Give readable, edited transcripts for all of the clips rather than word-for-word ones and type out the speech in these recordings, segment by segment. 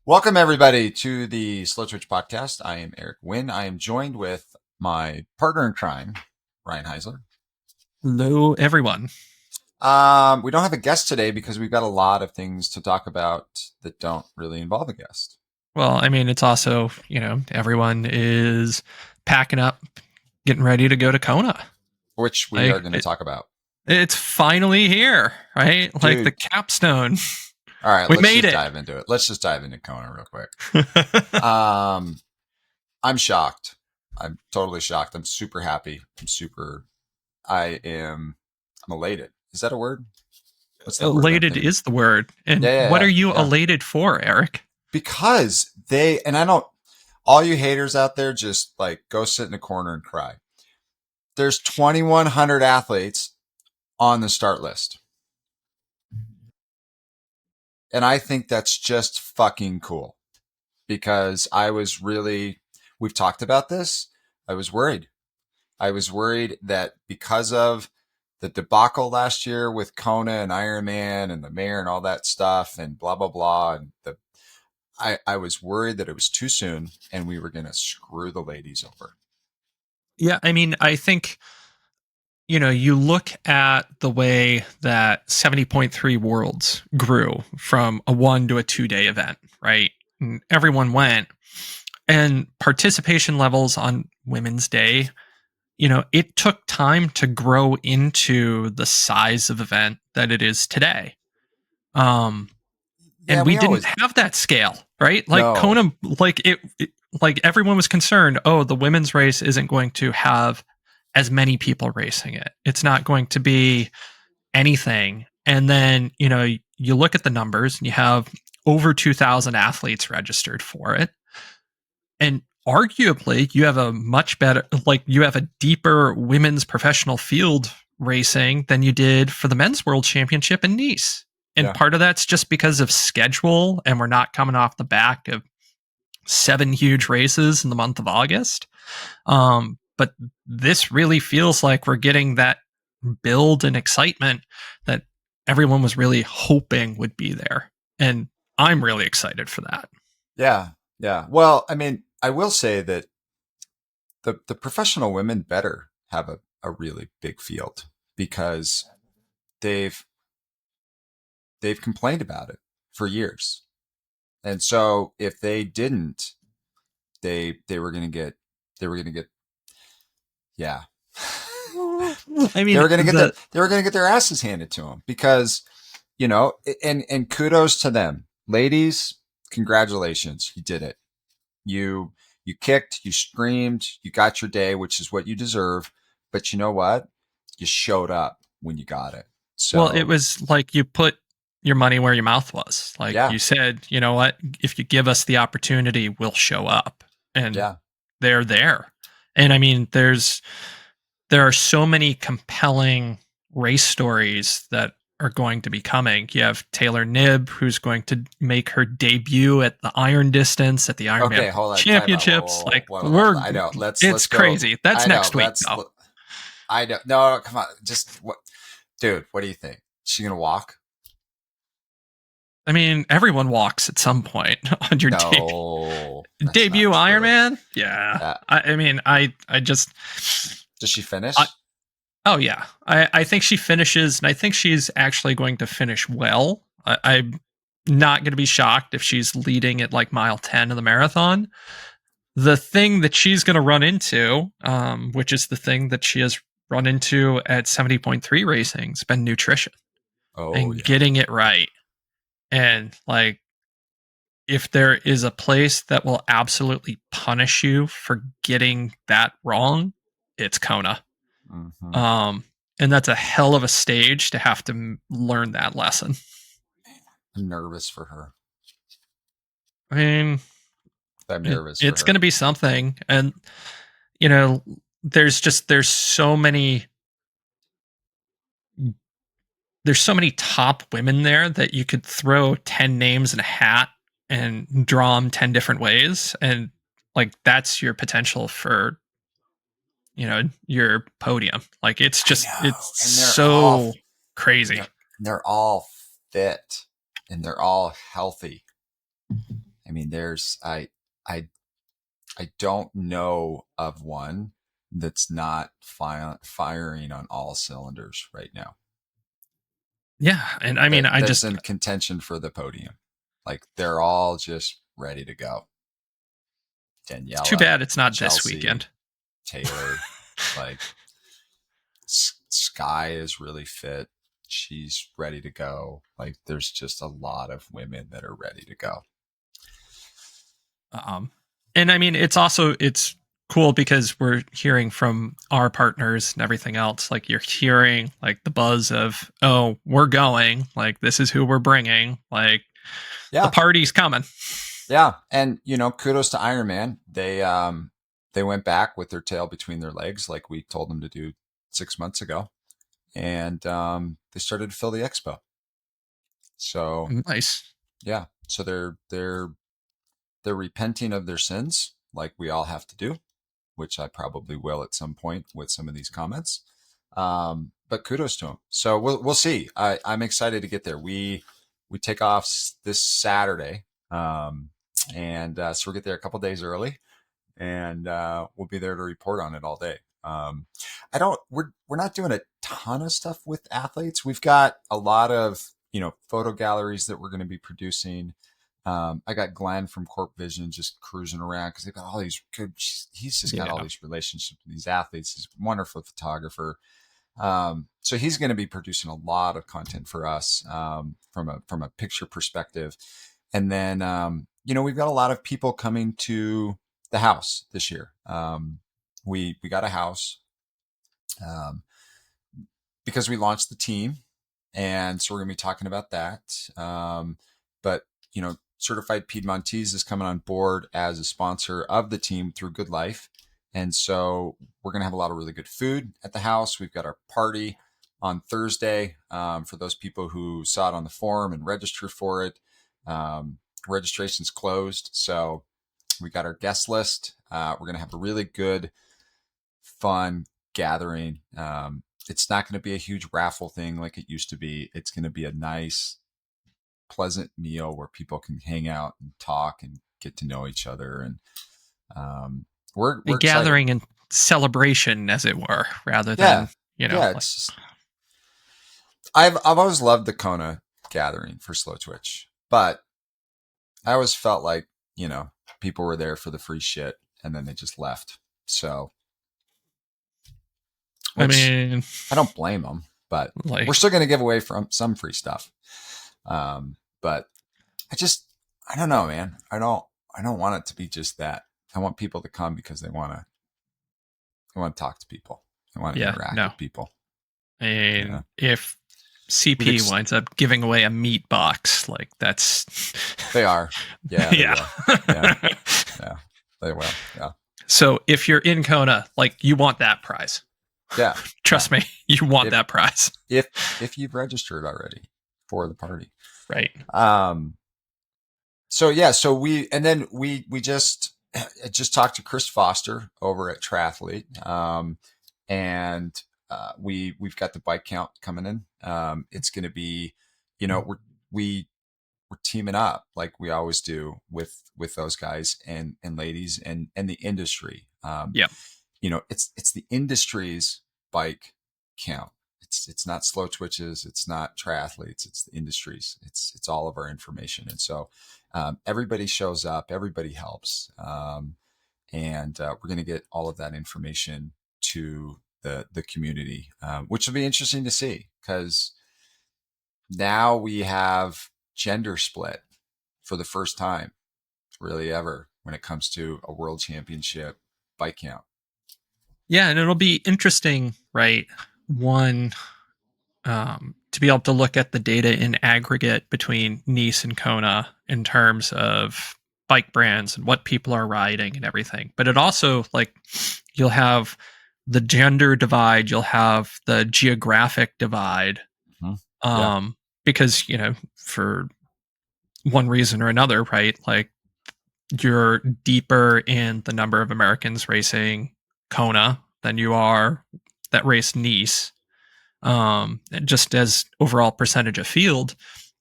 Welcome, everybody, to the Slowtwitch podcast. I am Eric Wynn. I am joined with my partner in crime, Ryan Heisler. Hello, everyone. We don't have a guest today because we've got a lot of things to talk about that don't really involve a guest, Well, I mean, it's also, everyone is packing up, getting ready to go to Kona. which we are Like, going to talk about. it's finally here, right? Like the Dude, capstone. all right, We let's made just it. dive into it. Let's just dive into Kona real quick. I'm shocked. I'm totally shocked. I'm super happy. I'm elated. Is that a word? What's that word I'm Elated thinking? is the word. And Yeah, yeah, what yeah, are you yeah. elated for, Eric? Because and I don't, all you haters out there, just like go sit in a corner and cry. There's 2,100 athletes on the start list. And I think that's just fucking cool because we've talked about this. I was worried. I was worried that because of the debacle last year with Kona and Ironman and the mayor and all that stuff and blah, blah, blah. And I was worried that it was too soon and we were going to screw the ladies over. Yeah, I mean, I think, you look at the way that 70.3 Worlds grew from a 1 to a 2 day event, right? And everyone went. And participation levels on Women's Day, it took time to grow into the size of event that it is today. Um, Yeah, and we we didn't always have that scale, right? Like no. Kona, like everyone was concerned. Oh, the women's race isn't going to have as many people racing it. It's not going to be anything. And then you look at the numbers, and you have over 2,000 athletes registered for it, and arguably you have a much better, like you have a deeper women's professional field racing than you did for the men's world championship in Nice. And Yeah. part of that's just because of schedule, and we're not coming off the back of 7 huge races in the month of August. But this really feels like we're getting that build and excitement that everyone was really hoping would be there. And I'm really excited for that. Yeah. Yeah. Well, I mean, I will say that the professional women better have a really big field because they've they've complained about it for years. And so if they didn't, they were gonna get they were gonna get yeah. I mean, They were gonna get their asses handed to them because and kudos to them, ladies. Congratulations, you did it. You kicked, you screamed, you got your day, which is what you deserve. But you know what? You showed up when you got it. well, it So was like you put your money where your mouth was. Like yeah, you said, you know what? If you give us the opportunity, we'll show up. And yeah, they're there. And I mean, there are so many compelling race stories that are going to be coming. You have Taylor Knibb, who's going to make her debut at the iron distance at the Ironman okay, hold on, time out. Championships. Like I know. Let's it's go. crazy. That's I know. next week, though. I know. No, come on. Just what, dude? What do you think? Is she gonna walk? I mean, everyone walks at some point on your No, that's debut not true. Ironman. Yeah, Uh, I mean, I just, does she finish? I, oh yeah, I think she finishes, and I think she's actually going to finish well. I'm not going to be shocked if she's leading at like mile 10 of the marathon. The thing that she's going to run into, which is the thing that she has run into at 70.3 racing, has been nutrition Oh and yeah. getting it right. And like, if there is a place that will absolutely punish you for getting that wrong, it's Kona. Mm-hmm. Um, and that's a hell of a stage to have to learn that lesson. I'm nervous for her. I mean, I'm nervous for it's going to her. be something. And, you know, there's so many top women there that you could throw 10 names in a hat and draw them 10 different ways. And like, that's your potential for, your podium. Like, I it's know, and so crazy. they're all fit and they're all healthy. I mean, I I don't know of one that's not firing on all cylinders right now. Yeah, and I mean, That's in contention for the podium. Like they're all just ready to go. it's too Daniela, bad it's not this Chelsea, weekend. Taylor, like Sky is really fit. She's ready to go. Like there's just a lot of women that are ready to go. Um, and I mean, it's cool because we're hearing from our partners and everything else. Like you're hearing like the buzz of, oh, we're going. Like this is who we're bringing. Like the Yeah. party's coming. Yeah. And kudos to Iron Man. They went back with their tail between their legs like we told them to do 6 months ago. And they started to fill the expo. So Nice. yeah. So they're repenting of their sins like we all have to do, which I probably will at some point with some of these comments. But kudos to them. So we'll see. I'm excited to get there. We take off this Saturday, and so we'll get there a couple days early, and we'll be there to report on it all day. I don't. We're not doing a ton of stuff with athletes. We've got a lot of photo galleries that we're going to be producing. I got Glenn from Corp Vision just cruising around because they've got all these good. He's just got all Yeah. these relationships with these athletes. He's a wonderful photographer. So he's going to be producing a lot of content for us from a picture perspective. And then we've got a lot of people coming to the house this year. We got a house um, because we launched the team, and so we're going to be talking about that. But Certified Piedmontese is coming on board as a sponsor of the team through Good Life. And so we're going to have a lot of really good food at the house. We've got our party on Thursday for those people who saw it on the forum and registered for it. Registration's closed. So we got our guest list. We're going to have a really good, fun gathering. It's not going to be a huge raffle thing like it used to be. It's going to be a nice, pleasant meal where people can hang out and talk and get to know each other. And we're A excited. gathering and celebration, as it were, rather Yeah, than, yeah. like, It's just, I've always loved the Kona gathering for Slowtwitch, but I always felt like people were there for the free shit and then they just left. So, I which mean, I don't blame them, but we're like, still going to give away from some free stuff. But I don't know, man. I don't want it to be just that. I want people to come because they want to talk to people. They want to yeah, interact no. with people. And if CP winds up giving away a meat box, like that's they are. Yeah, they yeah. will. Yeah. Yeah. They will. Yeah. So if you're in Kona, like you want that prize. Yeah. Trust me, you want that prize. If you've registered already for the party. Right. So yeah, we just talked to Chris Foster over at Triathlete. And we've got the bike count coming in. It's going to be, we're teaming up like we always do with those guys and ladies and the industry. Yeah. It's the industry's bike count. It's not Slowtwitches. It's not triathletes. It's the industries. It's all of our information. And so everybody shows up. Everybody helps. And we're going to get all of that information to the community, which will be interesting to see because now we have gender split for the first time really ever when it comes to a world championship bike count. Yeah, and it'll be interesting, right? One, to be able to look at the data in aggregate between Nice and Kona in terms of bike brands and what people are riding and everything. But it also, like, you'll have the gender divide, you'll have the geographic divide. Mm-hmm. Yeah. Because, for one reason or another, right? Like, you're deeper in the number of Americans racing Kona than you are that race Nice, just as overall percentage of field.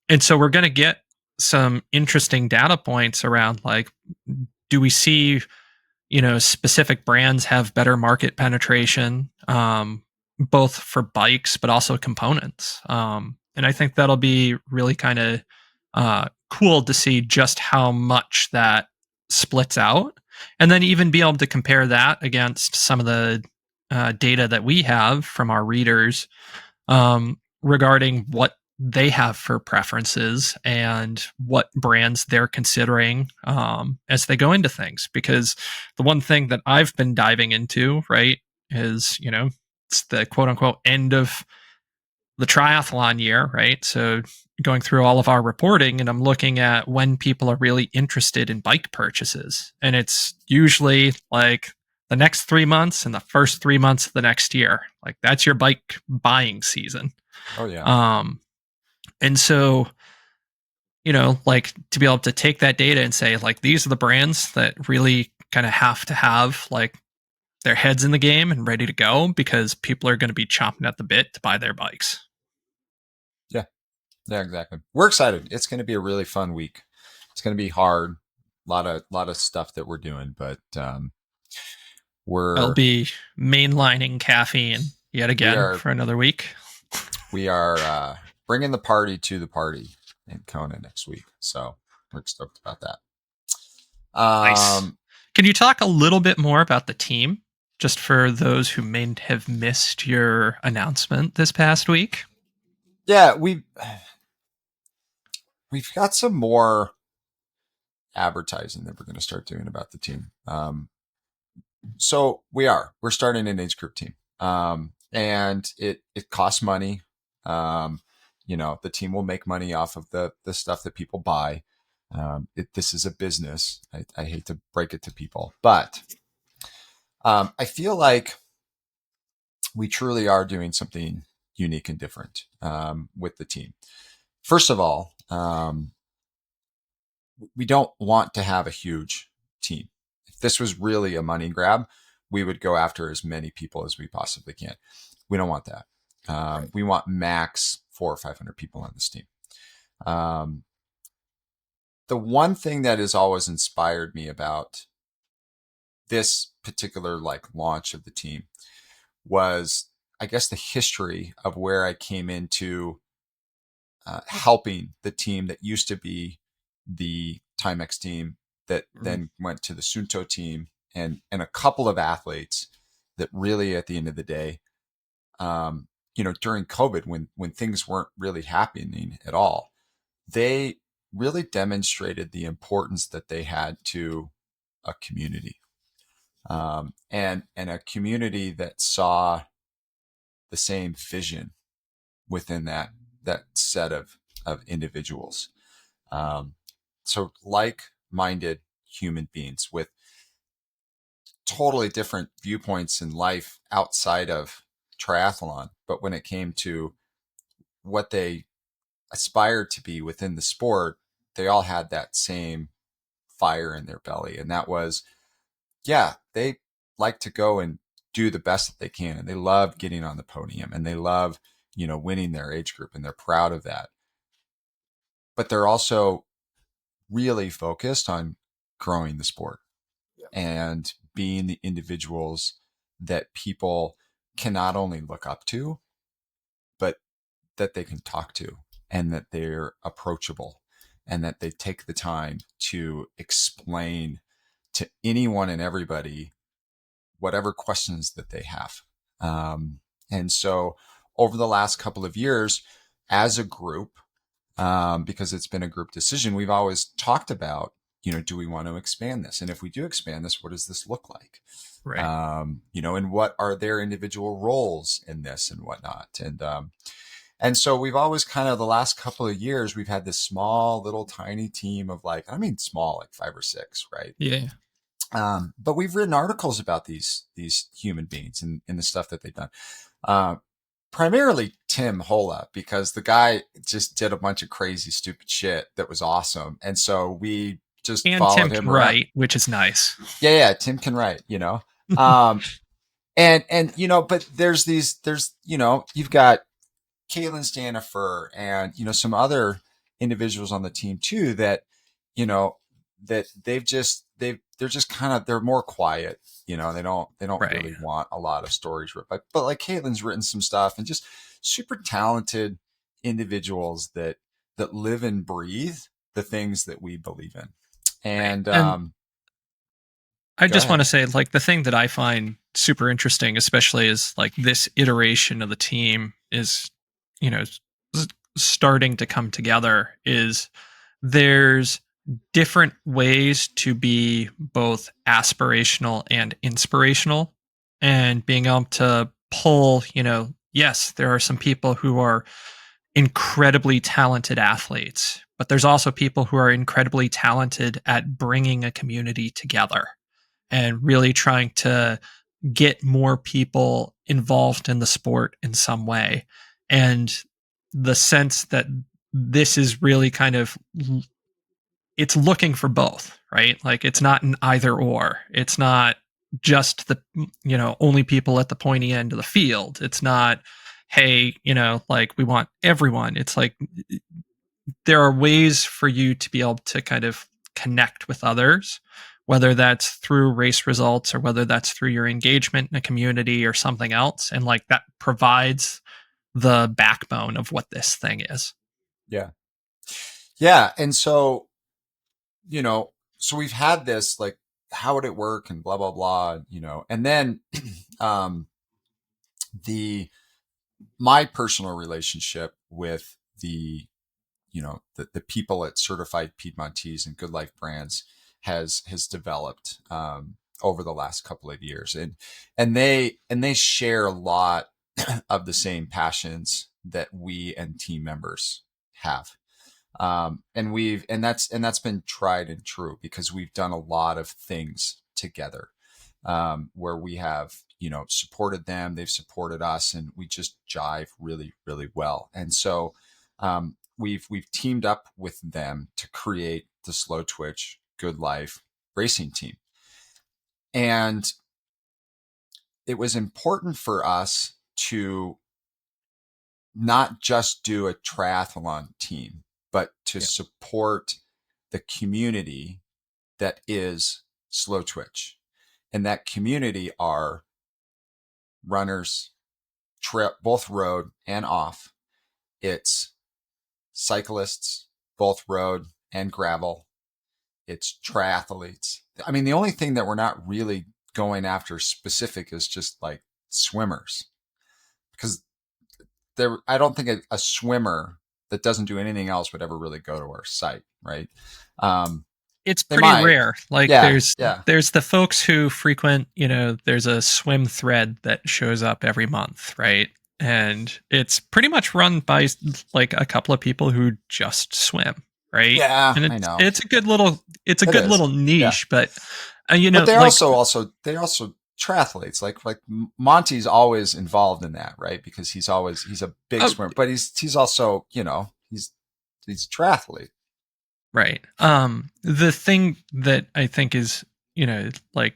And so we're going to get some interesting data points around like, do we see, specific brands have better market penetration, both for bikes but also components. And I think that'll be really kind of cool to see just how much that splits out, and then even be able to compare that against some of the data that we have from our readers, regarding what they have for preferences and what brands they're considering, as they go into things. Because the one thing that I've been diving into, right, is, it's the quote unquote end of the triathlon year, right? So going through all of our reporting, and I'm looking at when people are really interested in bike purchases. And it's usually like the next 3 months and the first 3 months of the next year. Like that's your bike buying season. Oh yeah. Um, and so, like to be able to take that data and say, like, these are the brands that really kind of have to have like their heads in the game and ready to go, because people are going to be chomping at the bit to buy their bikes. Yeah. Yeah, exactly. We're excited. It's going to be a really fun week. It's going to be hard. A lot of stuff that we're doing, but I'll we're be mainlining caffeine yet we again are for another week. we are bringing the party to the party in Kona next week. So we're stoked about that. Nice. Can you talk a little bit more about the team, just for those who may have missed your announcement this past week? Yeah, we've got some more advertising that we're going to start doing about the team. So we're starting an age group team, and it costs money. The team will make money off of the stuff that people buy. This is a business. I hate to break it to people, but I feel like we truly are doing something unique and different with the team. First of all, we don't want to have a huge team. If this was really a money grab, we would go after as many people as we possibly can. We don't want that. We want max 400 or 500 people on this team. The one thing that has always inspired me about this particular like launch of the team was, I guess, the history of where I came into helping the team that used to be the Timex team that then went to the Sunto team, and a couple of athletes that really at the end of the day, during COVID, when things weren't really happening at all, they really demonstrated the importance that they had to a community, and a community that saw the same vision within that set of individuals. So like-minded human beings with totally different viewpoints in life outside of triathlon, but when it came to what they aspired to be within the sport, they all had that same fire in their belly. And that was, yeah, they like to go and do the best that they can. And they love getting on the podium, and they love, winning their age group, and they're proud of that. But they're also really focused on growing the sport and being the individuals that people can not only look up to, but that they can talk to, and that they're approachable, and that they take the time to explain to anyone and everybody whatever questions that they have. And so over the last couple of years, as a group, because it's been a group decision, we've always talked about, do we want to expand this? And if we do expand this, what does this look like? Right. And what are their individual roles in this and whatnot? And so we've always kind of, the last couple of years, we've had this small little tiny team of small, like 5 or 6, right? Yeah. But we've written articles about these human beings and the stuff that they've done. Primarily Tim Hola, because the guy just did a bunch of crazy, stupid shit that was awesome. And so we just And followed Tim him can around. write, which is nice. Yeah, Tim can write, and but there's you've got Caitlin Stanifer and, some other individuals on the team too that, you know, that they're just kind of, they're more quiet, you know, they don't Right. really want a lot of stories written, but like Caitlin's written some stuff, and just super talented individuals that live and breathe the things that we believe in. Right. And And I go just want ahead. to say, like, the thing that I find super interesting, especially is like this iteration of the team is, you know, starting to come together, is there's different ways to be both aspirational and inspirational, and being able to pull, yes, there are some people who are incredibly talented athletes, but there's also people who are incredibly talented at bringing a community together and really trying to get more people involved in the sport in some way. And the sense that this is really kind of, it's looking for both, right? Like, it's not an either or. It's not just the, only people at the pointy end of the field. It's not, hey, like, we want everyone. It's like there are ways for you to be able to kind of connect with others, whether that's through race results or whether that's through your engagement in a community or something else. And like that provides the backbone of what this thing is. Yeah. Yeah. And so, so we've had this, like, how would it work and blah, blah, blah, and then, um, the, my personal relationship with the people at Certified Piedmontese and Good Life Brands has developed, over the last couple of years, and they share a lot of the same passions that we and team members have. And that's been tried and true, because we've done a lot of things together, where we have, supported them, they've supported us, and we just jive really, really well. And so, we've teamed up with them to create the Slowtwitch Good Life racing team. And it was important for us to not just do a triathlon team, but to Yeah. support the community that is Slowtwitch. And that community are runners, both road and off. It's cyclists, both road and gravel. It's triathletes. I mean, the only thing that we're not really going after specific is just like swimmers, because I don't think a swimmer that doesn't do anything else would ever really go to our site, right? Um, It's they pretty might, rare. Like, yeah, there's yeah, there's the folks who frequent, there's a swim thread that shows up every month, right? And it's pretty much run by like a couple of people who just swim, right? yeah. And I it's know it's a good little it's a it good is, little yeah. niche, but But they're like, also triathletes. Like Monty's always involved in that, right? Because he's a big oh, swimmer, but he's also, he's a triathlete. right. The thing that I think is, like,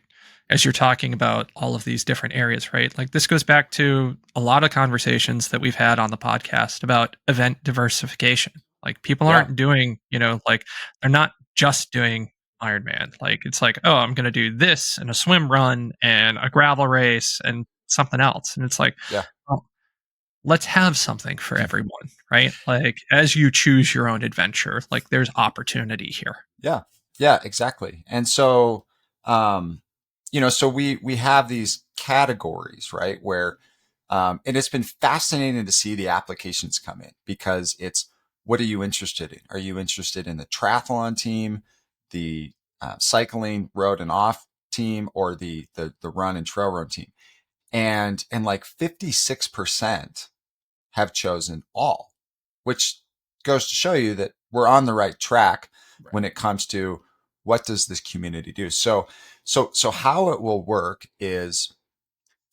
as you're talking about all of these different areas, right? Like, this goes back to a lot of conversations that we've had on the podcast about event diversification. Like, people Yeah, aren't doing, like, they're not just doing Ironman. Like, it's like, oh, I'm going to do this and a swim run and a gravel race and something else. And it's like, yeah. well, let's have something for everyone, right? Like, as you choose your own adventure, like, there's opportunity here. Yeah, yeah, exactly. And so, um, so we have these categories, right? Where, and it's been fascinating to see the applications come in, because it's, what are you interested in? Are you interested in the triathlon team, the cycling, road and off team, or the run and trail run team? And like 56% have chosen all, which goes to show you that we're on the right track Right. when it comes to what does this community do. So how it will work is,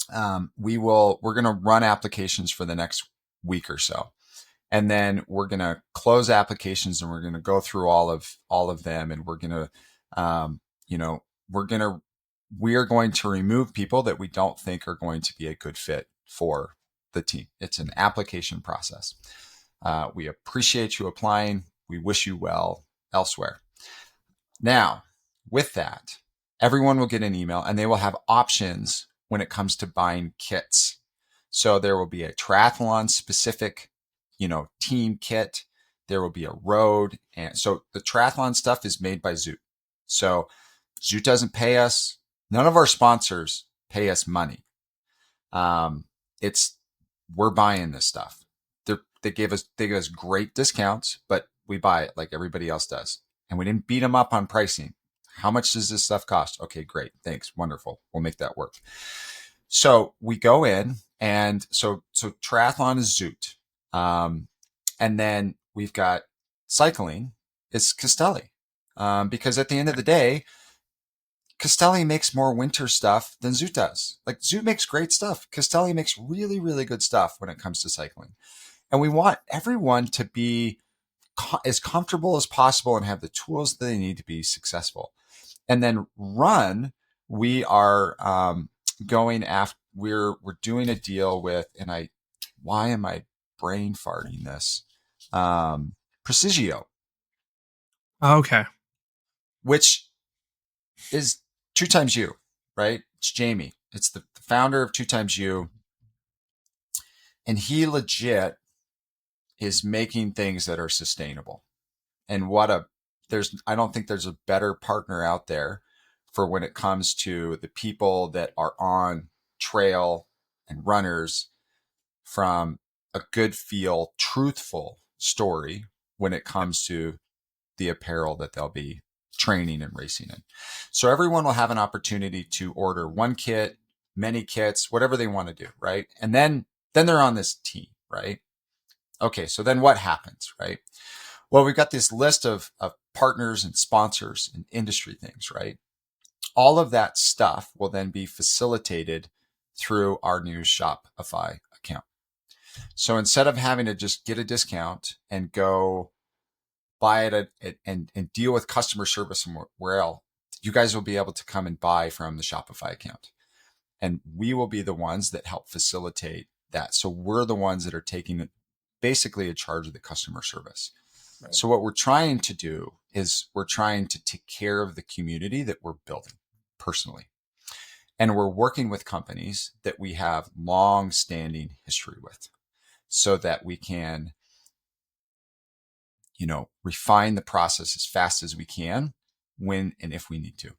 we're going to run applications for the next week or so, and then we're going to close applications, and we're going to go through all of them, and we're going to, you know we are going to remove people that we don't think are going to be a good fit for the team. It's an application process. We appreciate you applying. we wish you well elsewhere. Now, with that, everyone will get an email and they will have options when it comes to buying kits. So there will be a triathlon specific, team kit. There will be a road. And so the triathlon stuff is made by Zoot. So Zoot doesn't pay us. None of our sponsors pay us money. It's we're buying this stuff. They give us great discounts, but we buy it like everybody else does. And we didn't beat them up on pricing. How much does this stuff cost? Okay, great. Thanks. Wonderful. We'll make that work. So we go in and so triathlon is Zoot. And then we've got cycling is Castelli. Because at the end of the day, Castelli makes more winter stuff than Zoot does. Like Zoot makes great stuff. Castelli makes really, really good stuff when it comes to cycling. And we want everyone to be as comfortable as possible and have the tools that they need to be successful. And then run, we are going after, we're doing a deal with, and why am I brain farting this? Precisio. Okay. Which is 2XU, right? It's Jamie. It's the founder of 2XU. And he legit is making things that are sustainable. And I don't think there's a better partner out there for when it comes to the people that are on trail and runners, from a good feel, truthful story when it comes to the apparel that they'll be training and racing in. So everyone will have an opportunity to order one kit, many kits, whatever they want to do, right? And then they're on this team, right? Okay, so then what happens, right? Well, we've got this list of partners and sponsors and industry things, right? All of that stuff will then be facilitated through our new Shopify account. So instead of having to just get a discount and go buy it and deal with customer service and where else, you guys will be able to come and buy from the Shopify account. And we will be the ones that help facilitate that. So we're the ones that are taking basically a charge of the customer service. Right. So what we're trying to do is we're trying to take care of the community that we're building personally. And we're working with companies that we have long-standing history with so that we can, refine the process as fast as we can when and if we need to.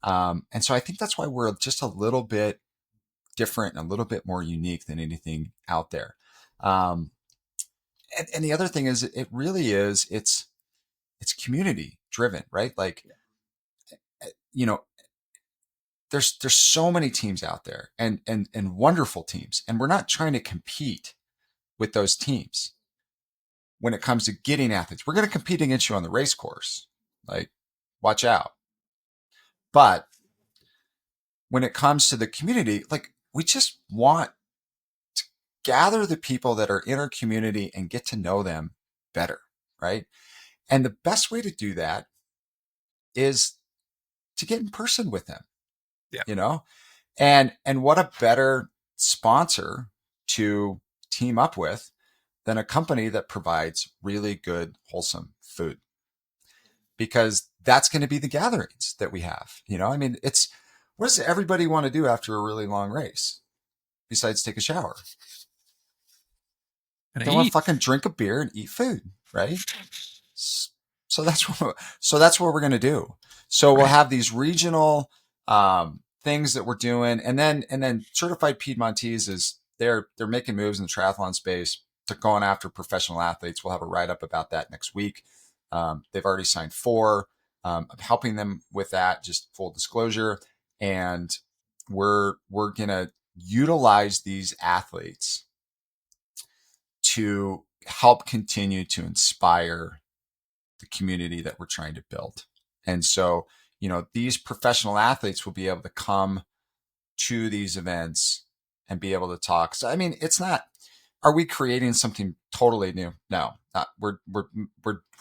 And so I think that's why we're just a little bit different and a little bit more unique than anything out there. And the other thing is, it really is, it's community driven, right? Like, there's so many teams out there and wonderful teams. And we're not trying to compete with those teams when it comes to getting athletes. We're going to compete against you on the race course. Like, watch out. But when it comes to the community, like, we just want to gather the people that are in our community and get to know them better, right? And the best way to do that is to get in person with them. Yeah. And what a better sponsor to team up with than a company that provides really good, wholesome food, because that's going to be the gatherings that we have. What does everybody want to do after a really long race besides take a shower? They want to fucking drink a beer and eat food, right? So that's what we're going to do. So we'll have these regional things that we're doing, and then Certified Piedmontese is they're making moves in the triathlon space to going after professional athletes. We'll have a write-up about that next week. They've already signed 4. I'm helping them with that, just full disclosure. And we're going to utilize these athletes to help continue to inspire the community that we're trying to build. And so, these professional athletes will be able to come to these events and be able to talk. So, it's not, are we creating something totally new? No, not. We're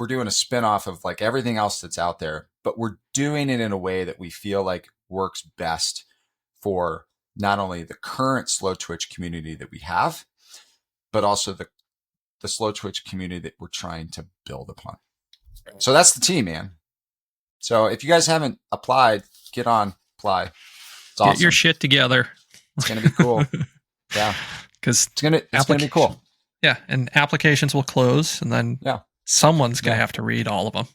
doing a spinoff of like everything else that's out there, but we're doing it in a way that we feel like works best for not only the current Slowtwitch community that we have, but also the Slowtwitch community that we're trying to build upon. So that's the team, man. So if you guys haven't applied, get on, apply. It's Get your awesome. shit together. It's gonna be cool. Yeah, Because it's gonna be application, cool. yeah, and applications will close, and then Yeah, someone's going to yeah, have to read all of them.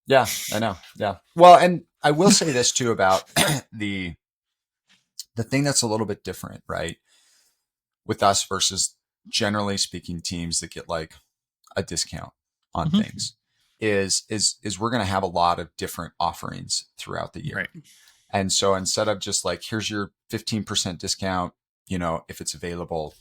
yeah. I know. Yeah. Well, and I will say this too about the the thing that's a little bit different, right, with us versus generally speaking teams that get like a discount on Mm-hmm. things is we're going to have a lot of different offerings throughout the year. Right. And so instead of just like, here's your 15% discount, if it's available,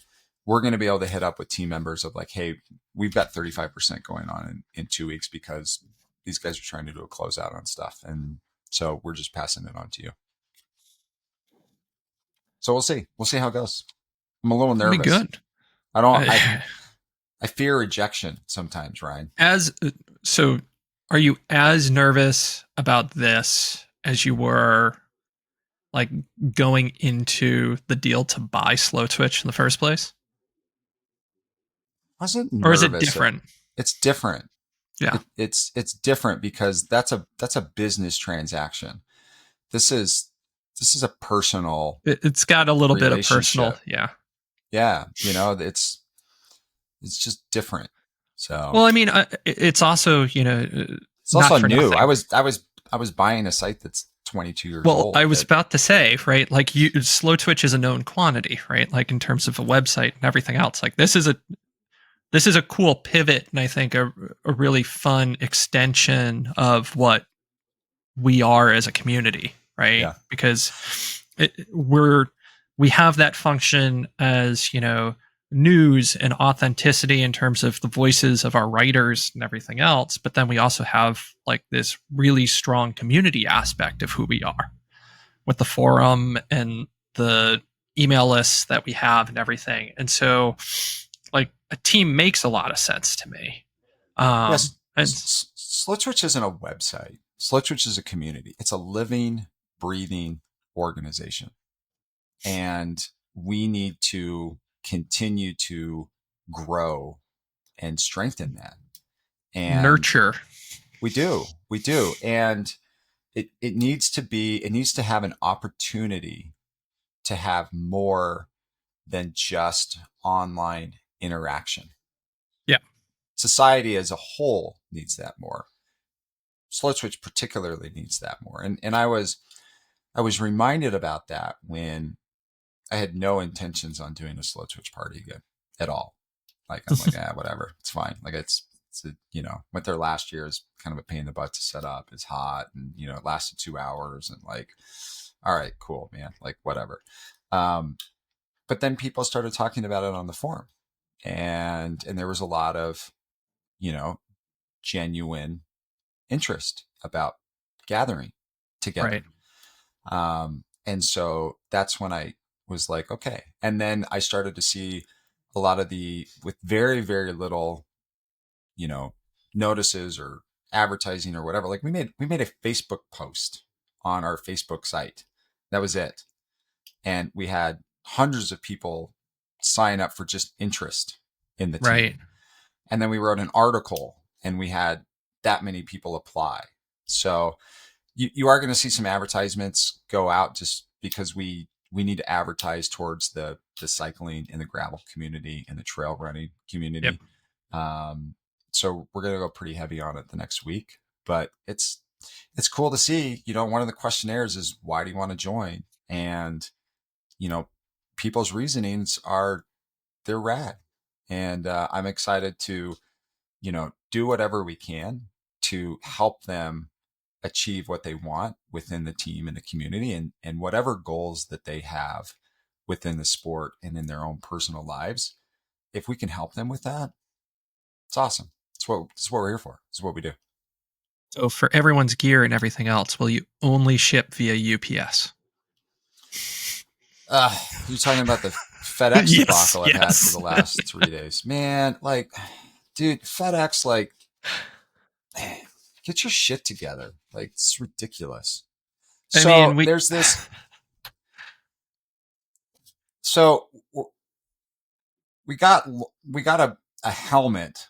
we're going to be able to hit up with team members of like, hey, we've got 35% going on in 2 weeks because these guys are trying to do a closeout on stuff. And so we're just passing it on to you. So we'll see. We'll see how it goes. I'm a little It'll be nervous. good. I don't, Uh, I fear rejection sometimes, Ryan. as so, are you as nervous about this as you were like going into the deal to buy Slowtwitch in the first place, I wasn't or is it nervous. different? It's different. Yeah, It's different because that's a business transaction. This is this is a personal it's got a little bit of personal. relationship. Yeah. Yeah, it's just different. So Well, I mean, it's also it's not also for new. nothing. I was buying a site that's 22 years Well, I old. was That about to say, right? Like, Slow Twitch is a known quantity, right? Like in terms of a website and everything else. Like this is a cool pivot, and I think a really fun extension of what we are as a community, right? yeah, Because we have that function as news and authenticity in terms of the voices of our writers and everything else, but then we also have like this really strong community aspect of who we are with the forum and the email lists that we have and everything. And so like a team makes a lot of sense to me. yes. And Slowtwitch isn't a website. Slowtwitch is a community. It's a living, breathing organization, and we need to continue to grow and strengthen that. And nurture. we do, and it needs to have an opportunity to have more than just online interaction. Yeah. Society as a whole needs that more. Slowtwitch particularly needs that more. And I was reminded about that when I had no intentions on doing a Slowtwitch party again at all. Like I'm like, whatever, it's fine. Like went there last year. Is kind of a pain in the butt to set up. It's hot, and it lasted 2 hours, and like, all right, cool, man. Like whatever. Um, but then people started talking about it on the forum, and there was a lot of you know genuine interest about gathering together. Right. And so that's when I was like, okay. And then I started to see a lot of with very, very little, you know, notices or advertising or whatever. Like we made a Facebook post on our Facebook site. That was it. And we had hundreds of people sign up for just interest in the Right. team. And then we wrote an article and we had that many people apply. So you are going to see some advertisements go out just because we need to advertise towards the cycling and the gravel community and the trail running Yep. community. So we're going to go pretty heavy on it the next week, but it's cool to see. One of the questionnaires is, why do you want to join? And people's reasonings are, they're rad, and I'm excited to do whatever we can to help them achieve what they want within the team and the community, and whatever goals that they have within the sport and in their own personal lives. If we can help them with that, it's awesome. It's what we're here for. It's what we do. So for everyone's gear and everything else, will you only ship via UPS? You're talking about the FedEx Yes. debacle I've had for Yes. the last 3 days, man. Like, dude, FedEx, like, get your shit together. Like, it's ridiculous. I mean, So there's this. So we got a helmet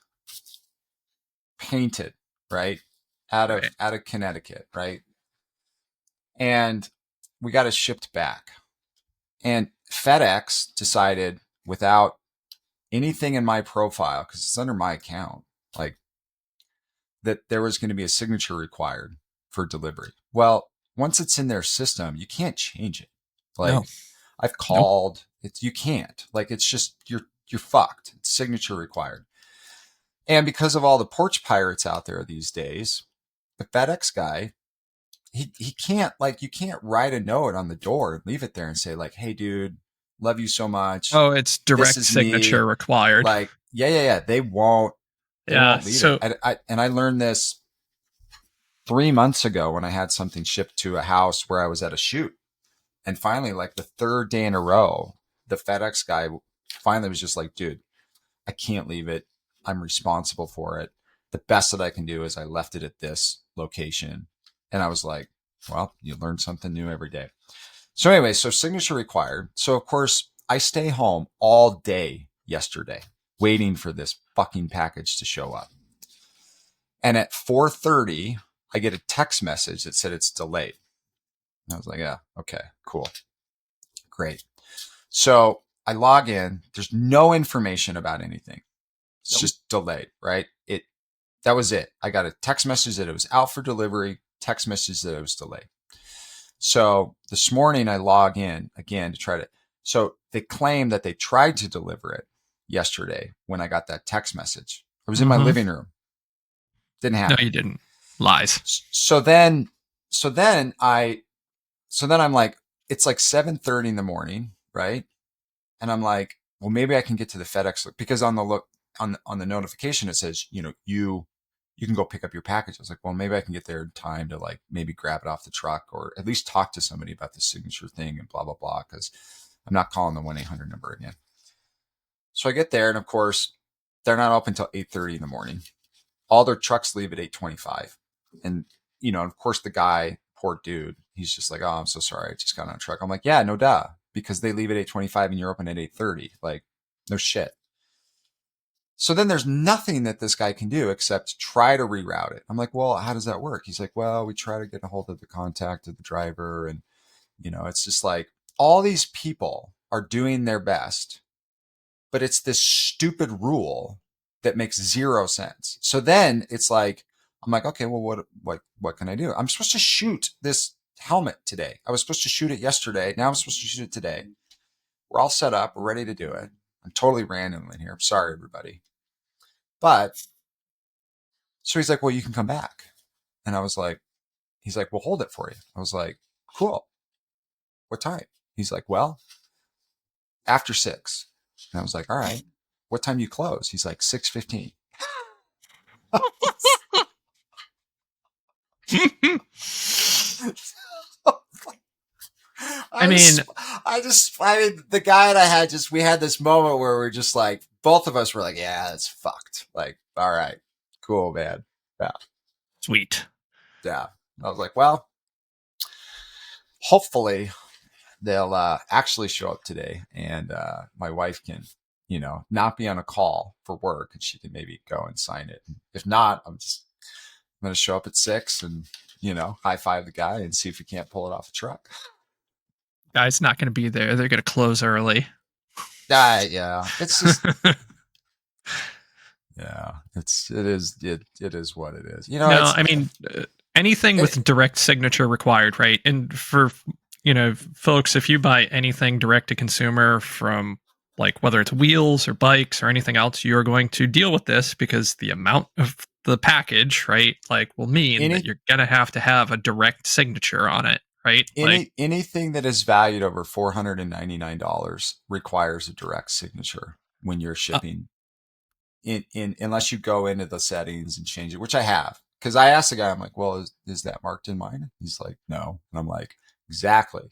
painted, right? Right. out of Connecticut, right? And we got it shipped back. And FedEx decided without anything in my profile, because it's under my account, like that there was going to be a signature required for delivery. Well, once it's in their system, you can't change it. No. Like I've Nope. called, it's you can't. Like it's just you're fucked. It's signature required. And because of all the porch pirates out there these days, the FedEx guy, he can't, like, you can't write a note on the door and leave it there and say like, "Hey dude, love you so much. Oh, it's This direct is me." signature required. Like, yeah. They Yeah. won't leave it. So, I learned this 3 months ago when I had something shipped to a house where I was at a shoot. And finally, like the third day in a row, the FedEx guy finally was just like, "Dude, I can't leave it. I'm responsible for it. The best that I can do is I left it at this location." And I was like, well, you learn something new every day. So anyway, so signature required. So of course I stay home all day yesterday waiting for this fucking package to show up. And at 4:30, I get a text message that said it's delayed. And I was like, yeah, okay, cool. Great. So I log in. There's no information about anything. It's nope. just delayed, right? That was it. I got a text message that it was out for delivery, text message that it was delayed. So this morning I log in again to try to, so they claim that they tried to deliver it yesterday when I got that text message. I was in my Mm-hmm. living room. Didn't No, happen. you didn't. Lies. So then, so then I, so then I'm like, it's like 7:30 in the morning, right? And I'm like, well, maybe I can get to the FedEx because on the look on the notification it says, you can go pick up your package. I was like, well, maybe I can get there in time to like maybe grab it off the truck or at least talk to somebody about the signature thing and blah blah blah because I'm not calling the 1-800 number again. So I get there and of course they're not open until 8:30 in the morning. All their trucks leave at 8:25, and of course the guy, poor dude, he's just like, oh, I'm so sorry, I just got on a truck. I'm like, yeah, no duh, because they leave at 8:25 and you're open at 8:30. Like, no shit. So then there's nothing that this guy can do except try to reroute it. I'm like, well, how does that work? He's like, well, we try to get a hold of the contact of the driver. And, it's just like all these people are doing their best, but it's this stupid rule that makes zero sense. So then it's like, I'm like, okay, well, what can I do? I'm supposed to shoot this helmet today. I was supposed to shoot it yesterday. Now I'm supposed to shoot it today. We're all set up. We're ready to do it. I'm totally random in here. I'm sorry, everybody. But so he's like, well, you can come back. And I was like, he's like, we'll hold it for you. I was like, cool. What time? He's like, well, after 6. And I was like, all right. What time do you close? He's like, 6:15. I mean, The guy and I had we had this moment where we're just like, both of us were like, yeah, it's fucked. Like, all right, cool, man. Yeah. sweet. Yeah. I was like, well, hopefully they'll actually show up today and my wife can, not be on a call for work and she can maybe go and sign it. If not, I'm going to show up at 6 and, high five the guy and see if he can't pull it off the truck. Guy's not going to be there. They're going to close early. Yeah. It's just, yeah, it is what it is. No, I mean, anything it, with direct signature required, right? And for, folks, if you buy anything direct to consumer from like whether it's wheels or bikes or anything else, you're going to deal with this because the amount of the package, right, like will mean that any you're going to have a direct signature on it, right? Like, anything that is valued over $499 requires a direct signature when you're shipping in unless you go into the settings and change it, which I have. Because I asked the guy, I'm like, well, is that marked in mine? He's like, no. And I'm like, exactly.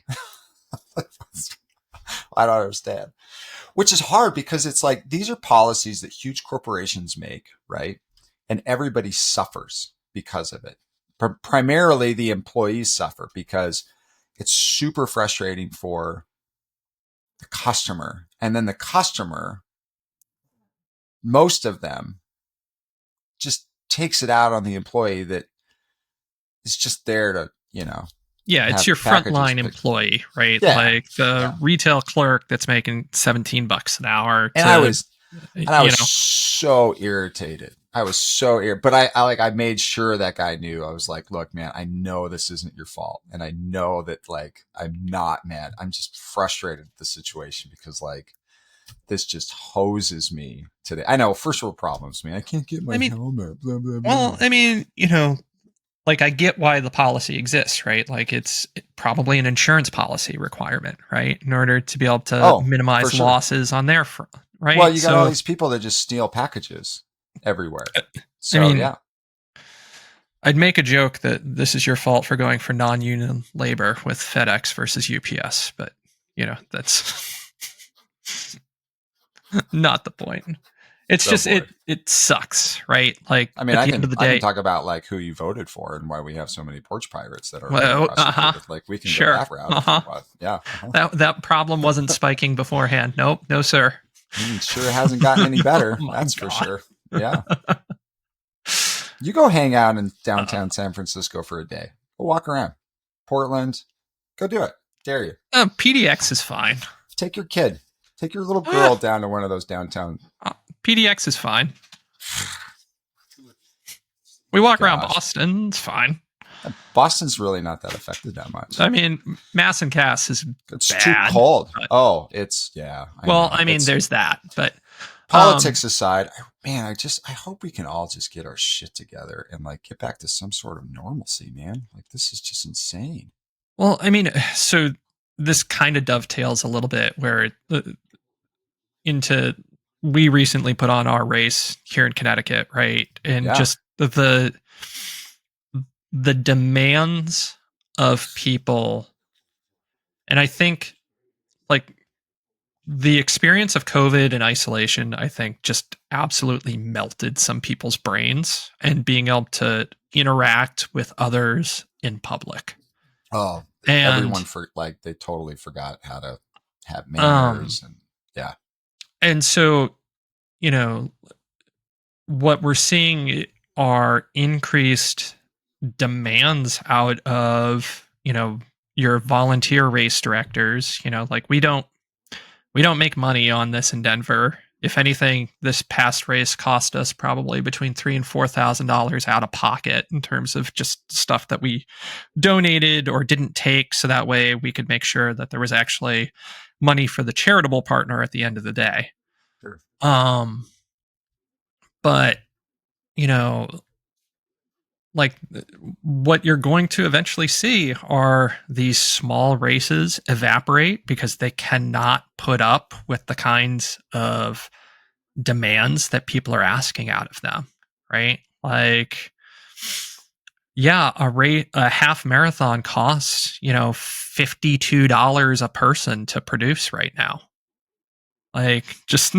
I don't understand. Which is hard because it's like these are policies that huge corporations make, right? And everybody suffers because of it. Primarily the employees suffer because it's super frustrating for the customer. And then the customer, most of them, just takes it out on the employee that it's just there to, Yeah, it's have your packages frontline picked. employee, right? Yeah. Like the Yeah. retail clerk that's making $17 an hour And I to, was, and I you was know, so irritated. I was so irritated, but I made sure that guy knew. I was like, look, man, I know this isn't your fault. And I know that like, I'm not mad. I'm just frustrated with the situation because like, this just hoses me today. I know first world problems, man. I can't get I my mean, helmet, blah, blah, well, blah. I mean, like I get why the policy exists, right? Like it's probably an insurance policy requirement, right? In order to be able to Oh, for minimize sure. losses on their front, Well, right? you got all So, these people that just steal packages everywhere. I So mean, yeah, I'd make a joke that this is your fault for going for non-union labor with FedEx versus UPS, but that's not the point. It's oh just boy. it sucks, right? Like I mean, at I the end can of the I can day, talk about like who you voted for and why we have so many porch pirates that are being well, prosecuted. Like we can go sure, that route if you want. Yeah, that problem wasn't spiking beforehand. Nope, no sir. Sure hasn't gotten any Oh better. my That's for god. sure. Yeah, you go hang out in Uh, downtown San Francisco for a day. Go walk around Portland. Go do it. Dare you? PDX is fine. Take your kid. Take your little Oh yeah, girl down to one of those downtown. PDX is fine. We walk around Gosh, Boston. It's fine. Boston's really not that affected that much. I mean, Mass and Cass is It's too bad. cold. But, Oh, it's yeah. I well, know. I mean, It's there's that. But politics aside. Man, I hope we can all just get our shit together and like get back to some sort of normalcy, man. Like this is just insane. well, I mean, so this kind of dovetails a little bit where into we recently put on our race here in Connecticut, right? And Yeah. just the demands of people, and I think like the experience of COVID and isolation, I think just absolutely melted some people's brains and being able to interact with others in public. Oh, everyone And for like they totally forgot how to have um manners and yeah. and so, you know, what we're seeing are increased demands out of, your volunteer race directors. Like we don't make money on this in Denver. If anything, this past race cost us probably between $3,000 and $4,000 out of pocket in terms of just stuff that we donated or didn't take, so that way we could make sure that there was actually money for the charitable partner at the end of the day. Sure. Um, but you know, like what you're going to eventually see are these small races evaporate because they cannot put up with the kinds of demands that people are asking out of them, right? Like, yeah, a half marathon costs, $52 a person to produce right now. Like, just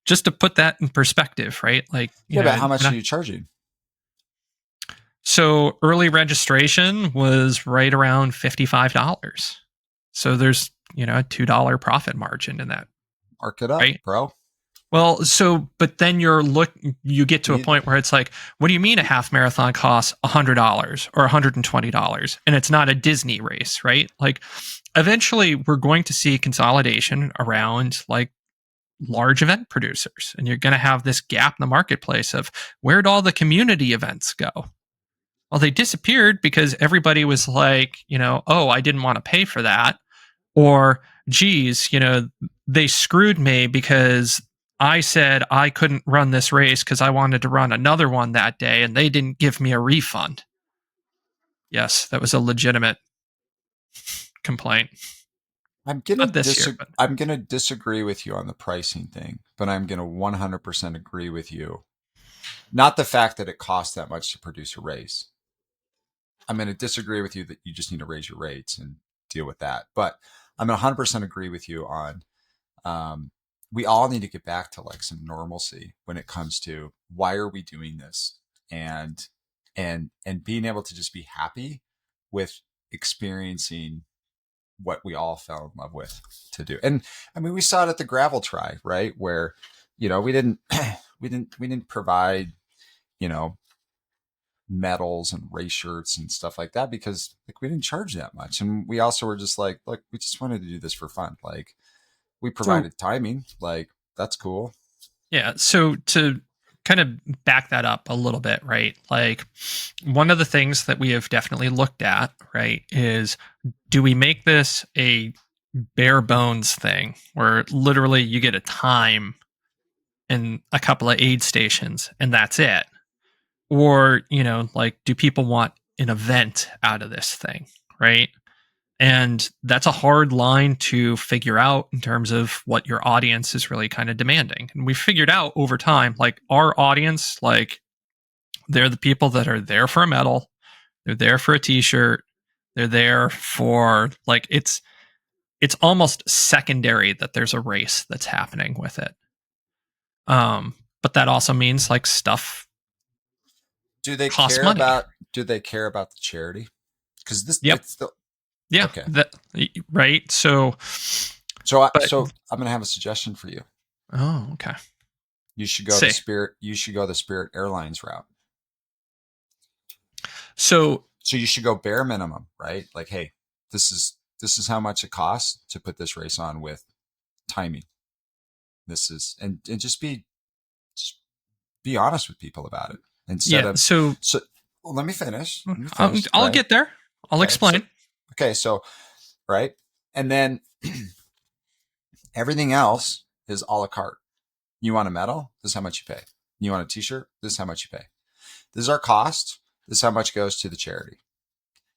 just to put that in perspective, right? Like, Yeah, but how much are you charging? so early registration was right around $55. So there's, a $2 profit margin in that, Mark it up, right? bro. Well, but then you get to a point where it's like, what do you mean a half marathon costs $100 or $120? And it's not a Disney race, right? Like eventually we're going to see consolidation around like large event producers. And you're going to have this gap in the marketplace of where'd all the community events go? Well, they disappeared because everybody was like, oh, I didn't want to pay for that. Or, geez, they screwed me because I said I couldn't run this race because I wanted to run another one that day and they didn't give me a refund. Yes, that was a legitimate complaint. Not this year, but I'm gonna disagree with you on the pricing thing, but I'm gonna 100% agree with you. Not the fact that it costs that much to produce a race. I'm gonna disagree with you that you just need to raise your rates and deal with that. But I'm gonna 100% agree with you on we all need to get back to like some normalcy when it comes to why are we doing this and and being able to just be happy with experiencing what we all fell in love with to do. And I mean, we saw it at the gravel try, right? Where, we didn't provide, you know, medals and race shirts and stuff like that because like we didn't charge that much. And we also were just like, look, we just wanted to do this for fun. Like we So provided timing, like that's cool. yeah, so to kind of back that up a little bit, right? Like one of the things that we have definitely looked at, right, is do we make this a bare bones thing where literally you get a time and a couple of aid stations and that's it? Or, like do people want an event out of this thing, right? And that's a hard line to figure out in terms of what your audience is really kind of demanding. And we figured out over time, like our audience, like they're the people that are there for a medal, they're there for a t-shirt, they're there for like it's almost secondary that there's a race that's happening with it. But that also means like stuff costs money. Do they care about the charity? Because this Yep. it's the Yeah. okay. Right. So but So I'm gonna have a suggestion for you. oh, okay. You should go Say. the Spirit. You should go the Spirit Airlines route. So So you should go bare minimum, right? Like, hey, this is how much it costs to put this race on with timing. This is and just be honest with people about it instead yeah, of so so. Well, let me finish. Let me finish. I'll Right? get there. I'll Okay. So explain. okay. So right, and then everything else is a la carte. You want a medal? This is how much you pay. You want a T-shirt? This is how much you pay. This is our cost. This is how much goes to the charity.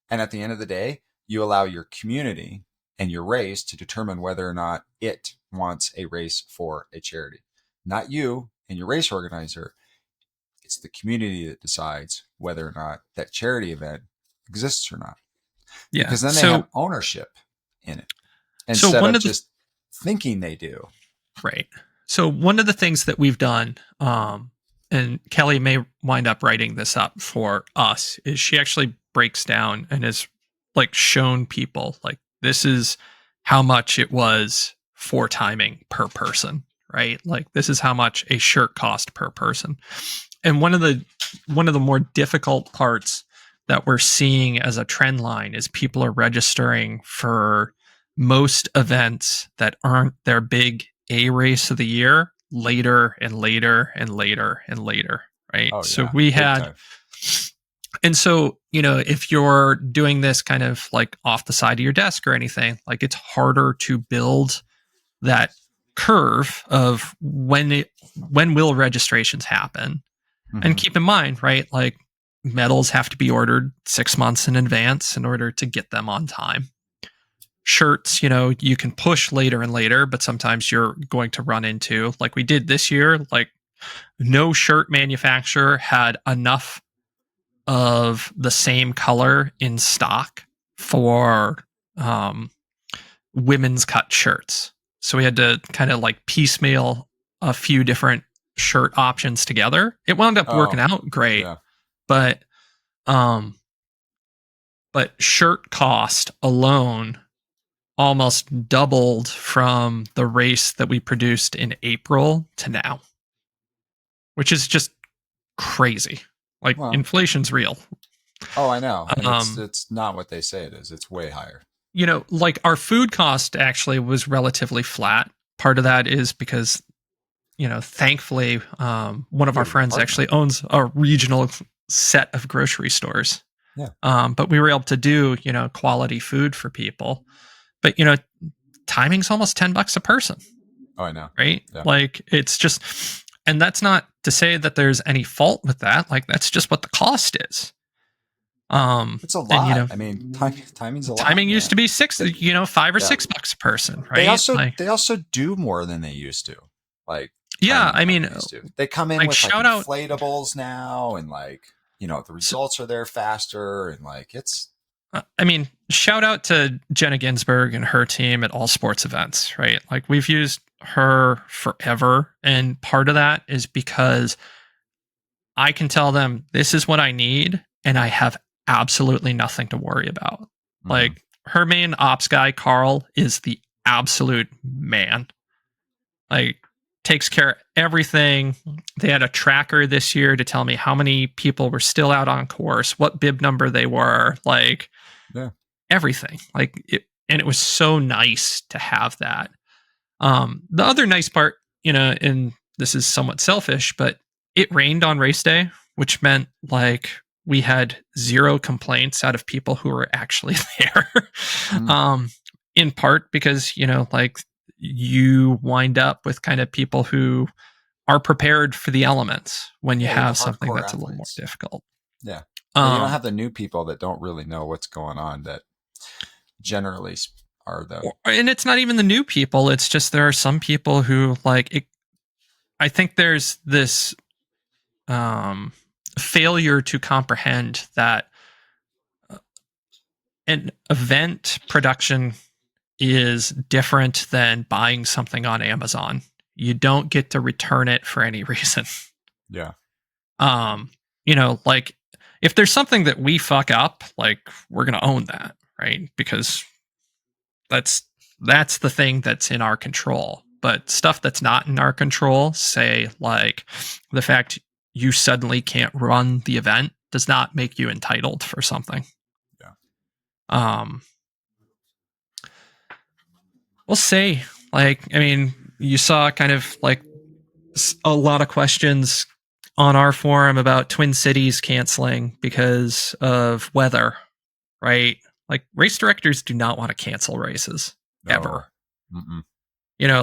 And at the end of the day, you allow your community and your race to determine whether or not it wants a race for a charity. Not you and your race organizer. It's the community that decides whether or not that charity event exists or not. Yeah. Because then they have ownership in it So instead of just thinking they do. Right. So one of the things that we've done, and Kelly may wind up writing this up for us, is she actually breaks down and has like shown people like this is how much it was for timing per person, right? Like this is how much a shirt cost per person. And one of the more difficult parts that we're seeing as a trend line is people are registering for most events that aren't their big A race of the year later and later and later and later, right? Oh, So yeah. we Big had time. and so, if you're doing this kind of like off the side of your desk or anything, like it's harder to build that curve of when will registrations happen. And keep in mind, right, like medals have to be ordered 6 months in advance in order to get them on time. Shirts, you can push later and later, but sometimes you're going to run into, like we did this year, like no shirt manufacturer had enough of the same color in stock for women's cut shirts. So we had to kind of like piecemeal a few different shirt options together. It wound up working out great, Yeah. but shirt cost alone almost doubled from the race that we produced in April to now, which is just crazy. Like inflation's real. Oh, I know. And it's not what they say it is. It's way higher. Like our food cost actually was relatively flat. Part of that is because, thankfully, one of our friends actually owns a regional set of grocery stores. Yeah. But we were able to do, quality food for people. But, timing's almost $10 a person. Oh, I know. Right? Yeah. Like it's just, and that's not to say that there's any fault with that. Like that's just what the cost is. It's a lot. And, I mean, timing's a lot. Timing used to be $5 or $6 a person, right? They also do more than they used to. Like, yeah, I mean, they come in like, with shout like inflatables now, and like, the results are there faster, and like it's. I mean, shout out to Jenna Ginsburg and her team at All Sports Events, right? Like we've used her forever, and part of that is because I can tell them this is what I need, and I have absolutely nothing to worry about. Mm-hmm. Like her main ops guy, Carl, is the absolute man. Like takes care of everything. They had a tracker this year to tell me how many people were still out on course, what bib number they were, like Yeah. everything. And it was so nice to have that. The other nice part, and this is somewhat selfish, but it rained on race day, which meant like we had zero complaints out of people who were actually there. Mm. In part because, like you wind up with kind of people who are prepared for the elements when you Yeah, you're the have something hardcore that's a little more athletes. difficult. Yeah. Yeah, you don't Um, have the new people that don't really know what's going on that generally are the and it's not even the new people. It's just there are some people who like it. I think there's this um, failure to comprehend that an event production is different than buying something on Amazon. You don't get to return it for any reason. yeah. Um, like if there's something that we fuck up, like we're gonna own that, right? Because that's that's the thing that's in our control. But stuff that's not in our control, say like the fact you suddenly can't run the event, does not make you entitled for something. Yeah. Um, we'll see. Like, I mean, you saw kind of like a lot of questions on our forum about Twin Cities canceling because of weather, right? Like race directors do not want to cancel races No. ever. Mm-mm.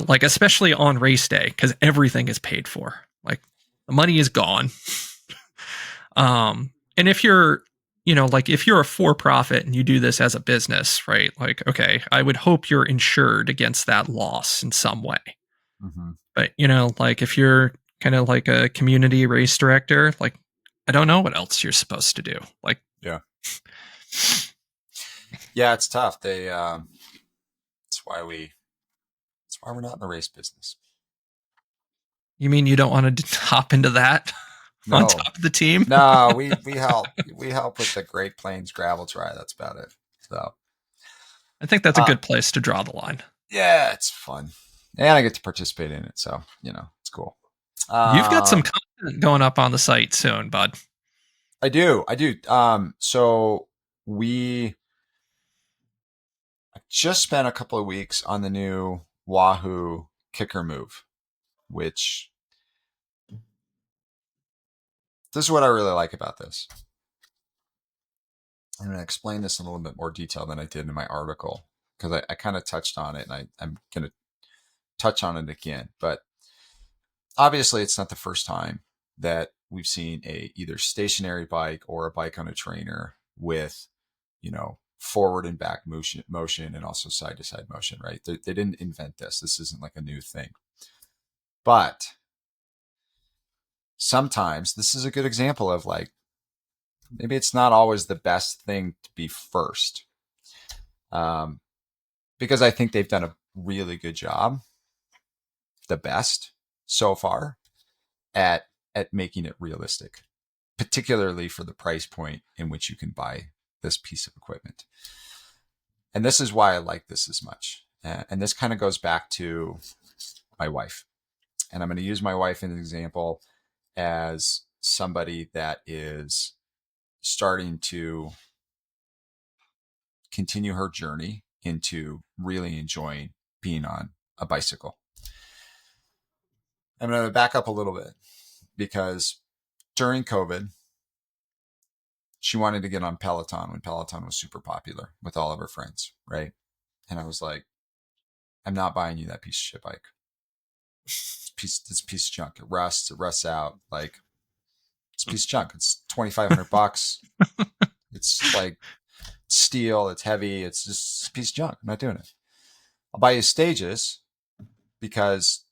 Like especially on race day because everything is paid for. Like the money is gone. And if you're, like if you're a for profit and you do this as a business, right? Like, okay, I would hope you're insured against that loss in some way. Mm-hmm. But, like if you're kind of like a community race director, like I don't know what else you're supposed to do. Like, Yeah. Yeah, it's tough. It's why we're not in the race business. you mean you don't want to hop into that on No. top of the team? No, we help with the Great Plains gravel try. That's about it. So, I think that's a uh, good place to draw the line. yeah, it's fun, and I get to participate in it. So, it's cool. You've got some Um, content going up on the site soon, bud. I do. So we I just spent a couple of weeks on the new Wahoo kicker move, which this is what I really like about this. I'm going to explain this in a little bit more detail than I did in my article because I kind of touched on it and I'm going to touch on it again. But obviously, it's not the first time that we've seen a either stationary bike or a bike on a trainer with, forward and back motion and also side to side motion, right? They didn't invent this. This isn't like a new thing. But sometimes this is a good example of like, maybe it's not always the best thing to be first. Um, because I think they've done a really good job, the best so far at making it realistic, particularly for the price point in which you can buy this piece of equipment. And this is why I like this as much. And this kind of goes back to my wife. And I'm going to use my wife as an example as somebody that is starting to continue her journey into really enjoying being on a bicycle. I'm going to back up a little bit because during COVID, she wanted to get on Peloton when Peloton was super popular with all of her friends, right? And I was like, I'm not buying you that piece of shit bike. It's a piece of junk. It rusts out. Like, it's a piece of junk. It's $2,500. It's like steel. It's heavy. It's just a piece of junk. I'm not doing it. I'll buy you stages because,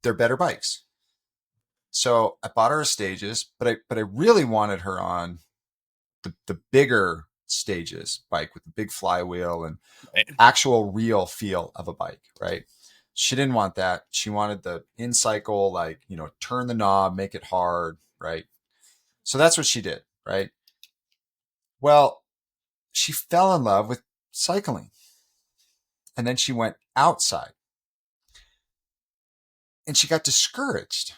they're better bikes. So I bought her a stages, but I really wanted her on the bigger stages bike with the big flywheel and actual real feel of a bike, right? She didn't want that. She wanted the in cycle, like, turn the knob, make it hard, right? So that's what she did, right? Well, she fell in love with cycling. And then she went outside. And she got discouraged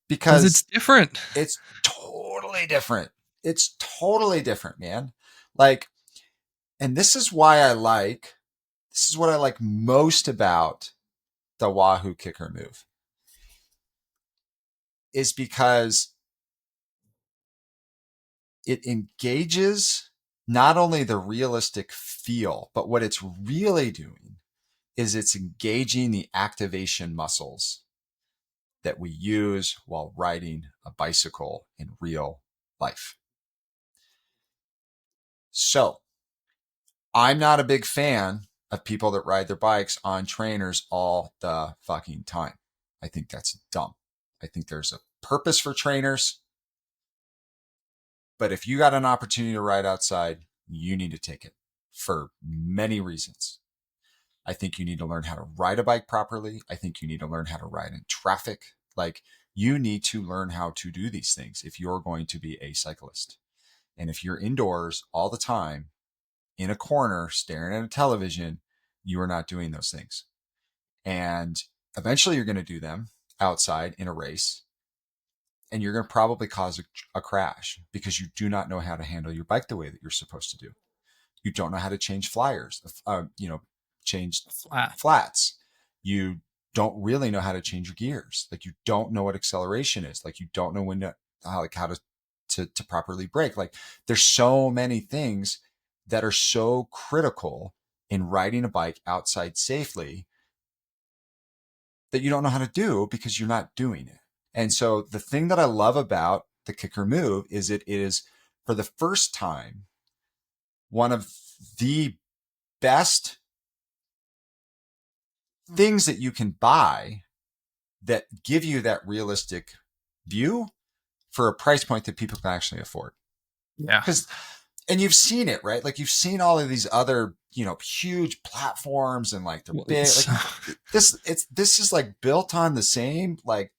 Because it's because different. it's totally different. It's totally different, man. Like, and this is what I like most about the Wahoo kicker move is because it engages not only the realistic feel, but what it's really doing is it's engaging the activation muscles that we use while riding a bicycle in real life. So I'm not a big fan of people that ride their bikes on trainers all the fucking time. I think that's dumb. I think there's a purpose for trainers. But if you got an opportunity to ride outside, you need to take it for many reasons. I think you need to learn how to ride a bike properly. I think you need to learn how to ride in traffic. Like, you need to learn how to do these things if you're going to be a cyclist. And if you're indoors all the time in a corner staring at a television, you are not doing those things. And eventually you're going to do them outside in a race. And you're going to probably cause a crash because you do not know how to handle your bike the way that you're supposed to do. You don't know how to change flyers, change Flat. flats. You don't really know how to change your gears. Like, you don't know what acceleration is. Like, you don't know when to, how to properly brake. Like, there's so many things that are so critical in riding a bike outside safely that you don't know how to do because you're not doing it. And so the thing that I love about the kicker move is it is, for the first time, one of the best things that you can buy that give you that realistic view for a price point that people can actually afford. Yeah. And you've seen it, right? Like, you've seen all of these other, huge platforms and like they're big. Like, this is like built on the same, like,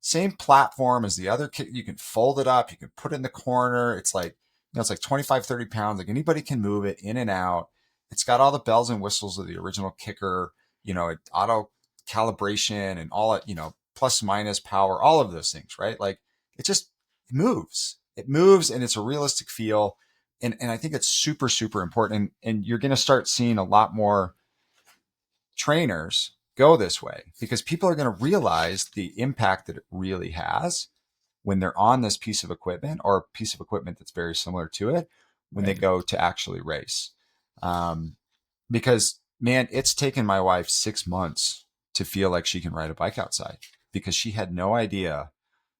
same platform as the other kit. You can fold it up, you can put it in the corner. It's like, it's like 25, 30 pounds. Like, anybody can move it in and out. It's got all the bells and whistles of the original kicker, auto calibration and all it, plus minus power, all of those things, right? Like, it just moves. It moves and it's a realistic feel. And I think it's super, super important. And you're going to start seeing a lot more trainers go this way because people are going to realize the impact that it really has when they're on this piece of equipment or a piece of equipment that's very similar to it when they go to actually race. Because, man, it's taken my wife 6 months to feel like she can ride a bike outside because she had no idea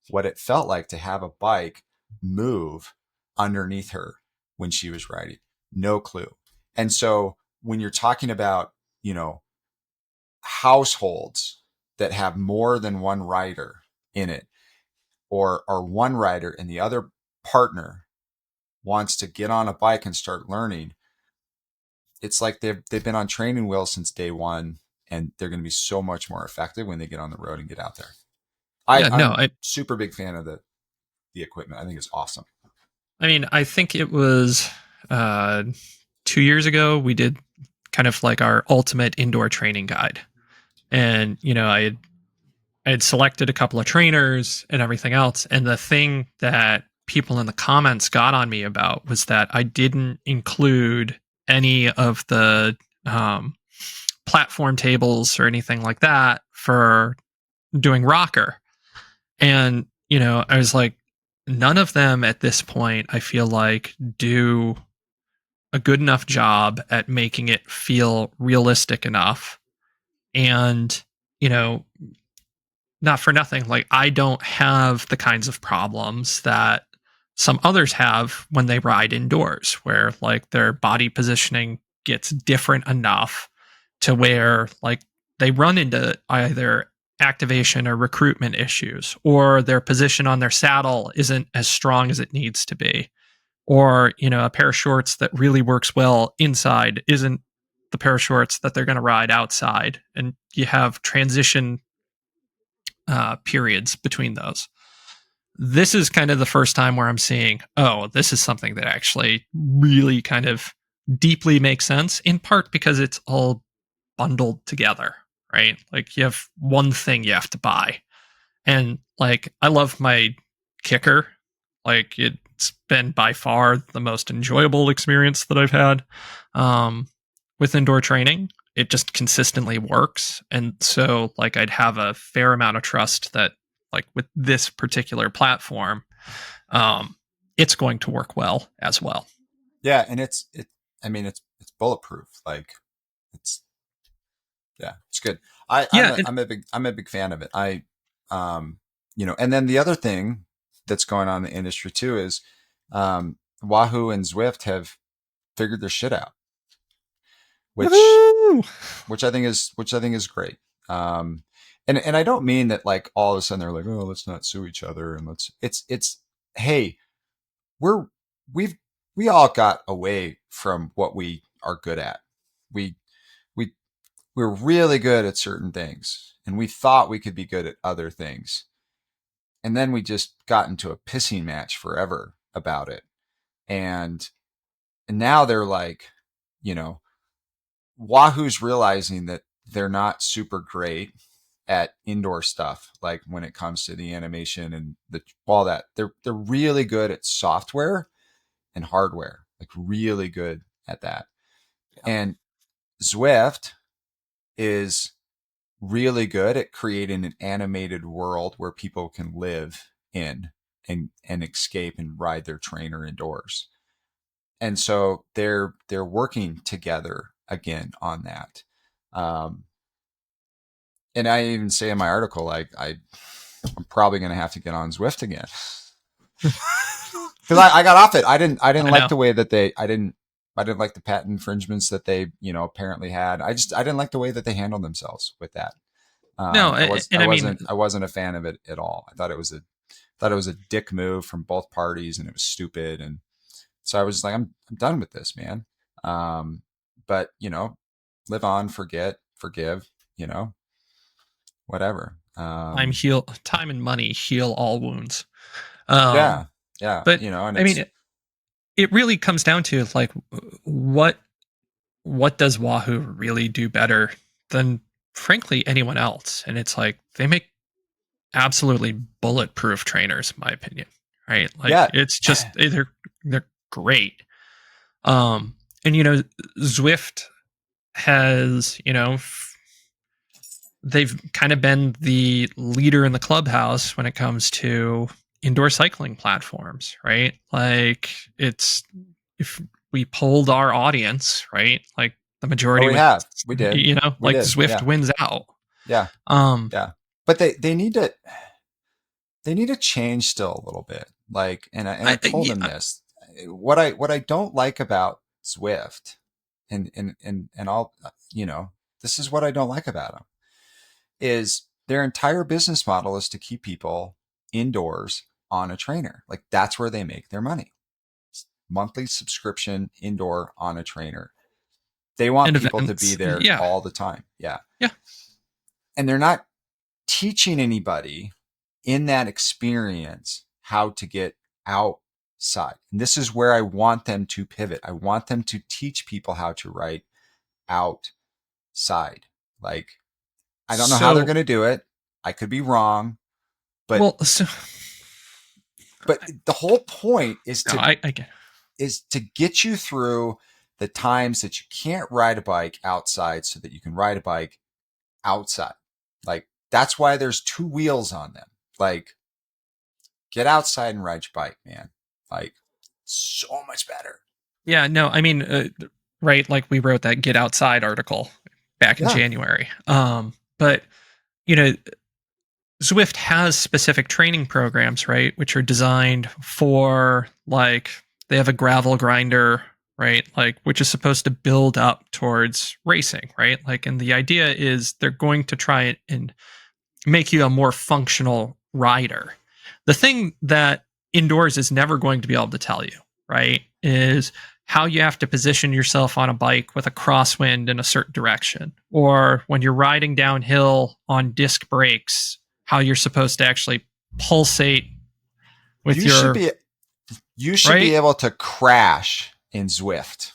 what it felt like to have a bike move underneath her when she was riding. No clue. And so when you're talking about, households that have more than one rider in it, or one rider and the other partner wants to get on a bike and start learning, it's like they've been on training wheels since day one, and they're going to be so much more effective when they get on the road and get out there. I'm super big fan of the equipment. I think it's awesome. I mean, I think it was 2 years ago we did kind of like our ultimate indoor training guide, and I had selected a couple of trainers and everything else, and the thing that people in the comments got on me about was that I didn't include any of the platform tables or anything like that for doing rocker. And, I was like, none of them at this point, I feel like, do a good enough job at making it feel realistic enough. And, not for nothing, like, I don't have the kinds of problems that some others have when they ride indoors, where like their body positioning gets different enough to where like they run into either activation or recruitment issues, or their position on their saddle isn't as strong as it needs to be, or a pair of shorts that really works well inside isn't the pair of shorts that they're going to ride outside, and you have transition periods between those. This is kind of the first time where I'm seeing, oh, this is something that actually really kind of deeply makes sense, in part because it's all bundled together, right? Like you have one thing you have to buy. And like I love my kicker. Like it's been by far the most enjoyable experience that I've had with indoor training. It just consistently works. And so like I'd have a fair amount of trust that like with this particular platform, um, it's going to work well as well. Yeah, and I mean, it's bulletproof. Like it's yeah, it's good. Yeah, and I'm a big fan of it. Um, and then the other thing that's going on in the industry too is Wahoo and Zwift have figured their shit out, which woohoo! which I think is great. Um, and I don't mean that like all of a sudden they're like, oh, let's not sue each other and it's hey, we're we've we all got away from what we are good at. We we we're really good at certain things and we thought we could be good at other things. And then we just got into a pissing match forever about it. And now they're like, you know, Wahoo's realizing that they're not super great at indoor stuff, like when it comes to the animation and all that. They're really good at software and hardware, like really good at that. Yeah. And Zwift is really good at creating an animated world where people can live in and escape and ride their trainer indoors. And so they're working together again on that. Um, and I even say in my article, like I'm probably going to have to get on Zwift again because I got off it. I didn't I like know. the way that I didn't like the patent infringements that they apparently had. I didn't like the way that they handled themselves with that. No, and I mean, I wasn't a fan of it at all. I thought it was a dick move from both parties and it was stupid. And so I was like, I'm done with this, man. But live on, forget, forgive, whatever. time and money heal all wounds. Yeah, Um, yeah, but and I mean, it really comes down to like what does Wahoo really do better than frankly anyone else? And it's like they make absolutely bulletproof trainers, in my opinion. Right? Like yeah, it's just they're great. And Zwift has they've kind of been the leader in the clubhouse when it comes to indoor cycling platforms, right? Like it's if we polled our audience, right? Like the oh, majority would, we like did, Zwift yeah, wins out. yeah, Um, yeah. But they need to change still a little bit. Like, and I told them yeah, this. What I don't like about Zwift, and I'll this is what I don't like about them is their entire business model is to keep people indoors on a trainer. Like that's where they make their money. Monthly subscription indoor on a trainer. They want and people to be events, there yeah, all the time. Yeah. yeah. And they're not teaching anybody in that experience how to get outside. And this is where I want them to pivot. I want them to teach people how to write outside. Like, I don't know how they're So, going to do it. I could be wrong, but well, so the whole point no, I get. is to get you through the times that you can't ride a bike outside so that you can ride a bike outside. Like that's why there's two wheels on them. Like get outside and ride your bike, man. Like so much better. Yeah, no, I mean, right? Like we wrote that Get Outside article back in Yeah. January. But you know, Zwift has specific training programs, right, which are designed for like they have a gravel grinder, right, like which is supposed to build up towards racing, right? Like, and the idea is they're going to try and make you a more functional rider. The thing that indoors is never going to be able to tell you, right, is how you have to position yourself on a bike with a crosswind in a certain direction, or when you're riding downhill on disc brakes, how you're supposed to actually pulsate with You should your be you should be right. able to crash in Zwift.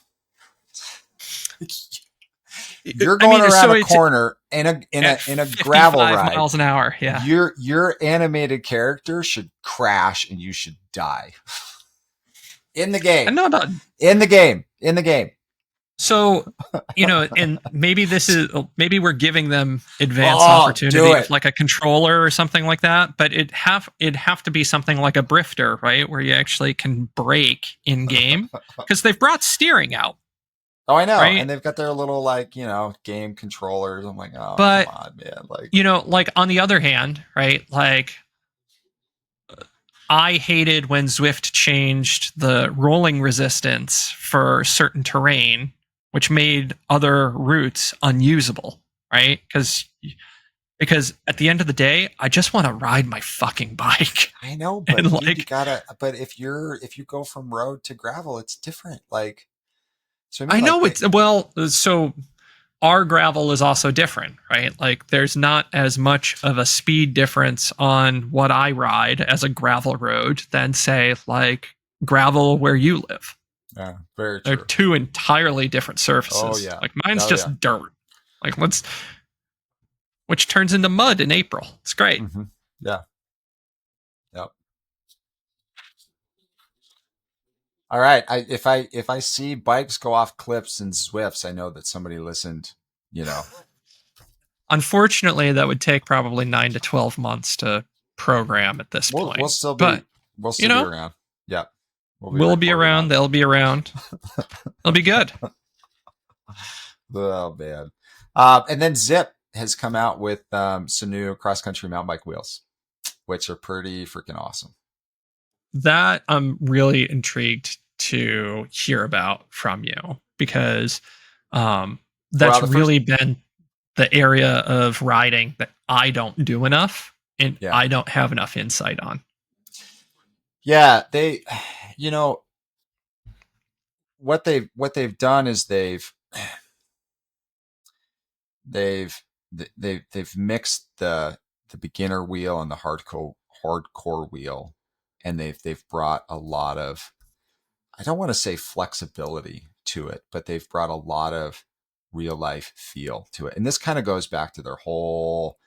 You're I going mean, around so a it's corner at in a gravel 55 ride. miles an hour. Yeah. Your animated character should crash and you should die in the I game. know about In the game. In the game. So, and maybe we're giving them advance Oh, do opportunity of it. like a controller or something like that, but it'd have to be something like a brifter, right? Where you actually can brake in game because they've brought steering out, Oh, I know. And right? they've got their little like, game controllers. I'm like, oh, come But, on, man. Like, like on the other hand, right? Like I hated when Zwift changed the rolling resistance for certain terrain, which made other routes unusable, right? Because at the end of the day, I just want to ride my fucking bike. I know, And but dude, like but if you go from road to gravel, it's different. Like, so I mean, I like know it's well, so our gravel is also different, right? Like there's not as much of a speed difference on what I ride as a gravel road than say like gravel where you live. yeah, very They're true. two entirely different Oh surfaces. yeah. Like mine's Oh yeah. just dirt. Like let's which turns into mud in April. It's great. Mm-hmm. Yeah. Yep. All right. If I see bikes go off cliffs and Zwifts, I know that somebody listened. You know, Unfortunately, that would take probably 9 to 12 months to program at this we'll point. still But, be we'll still be around. Yep. We'll be we'll be reporting around. on. They'll be around. It'll be good. Oh man. And then Zip has come out with some new cross country mountain bike wheels, which are pretty freaking awesome. That I'm really intrigued to hear about from you because Well, that's the first, really been the area of riding that I don't do enough and yeah, I don't have enough insight on. yeah, they, you know, what they've done is they've they've mixed the beginner wheel and the hardcore wheel, and they've brought a lot of, I don't want to say flexibility to it, but they've brought a lot of real life feel to it. And this kind of goes back to their whole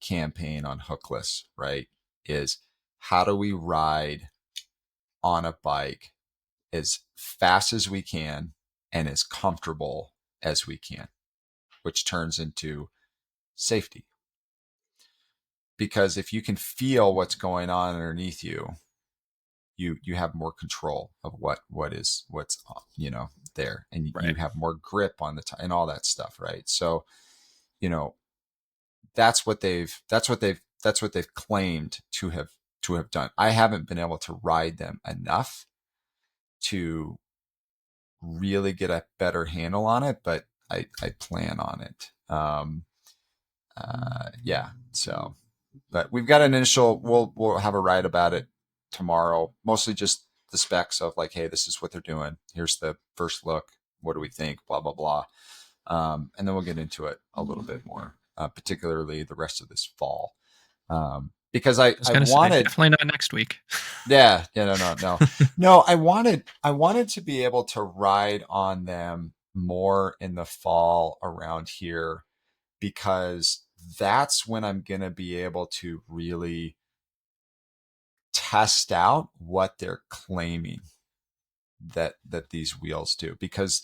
campaign on hookless, right? Is how do we ride on a bike as fast as we can and as comfortable as we can, which turns into safety. Because if you can feel what's going on underneath you, you have more control of what's there, and you Right. have more grip on the time and all that stuff, right? So you know that's what they've claimed to have done. I haven't been able to ride them enough to really get a better handle on it, but I plan on it. Yeah. So, but we've got an initial. We'll have a ride about it tomorrow. Mostly just the specs of like, hey, this is what they're doing. Here's the first look. What do we think? Blah blah blah. And then we'll get into it a little bit more, particularly the rest of this fall. Because I was I going to say, wanted, definitely not next week. yeah, no, I wanted to be able to ride on them more in the fall around here, because that's when I'm going to be able to really test out what they're claiming that these wheels do, because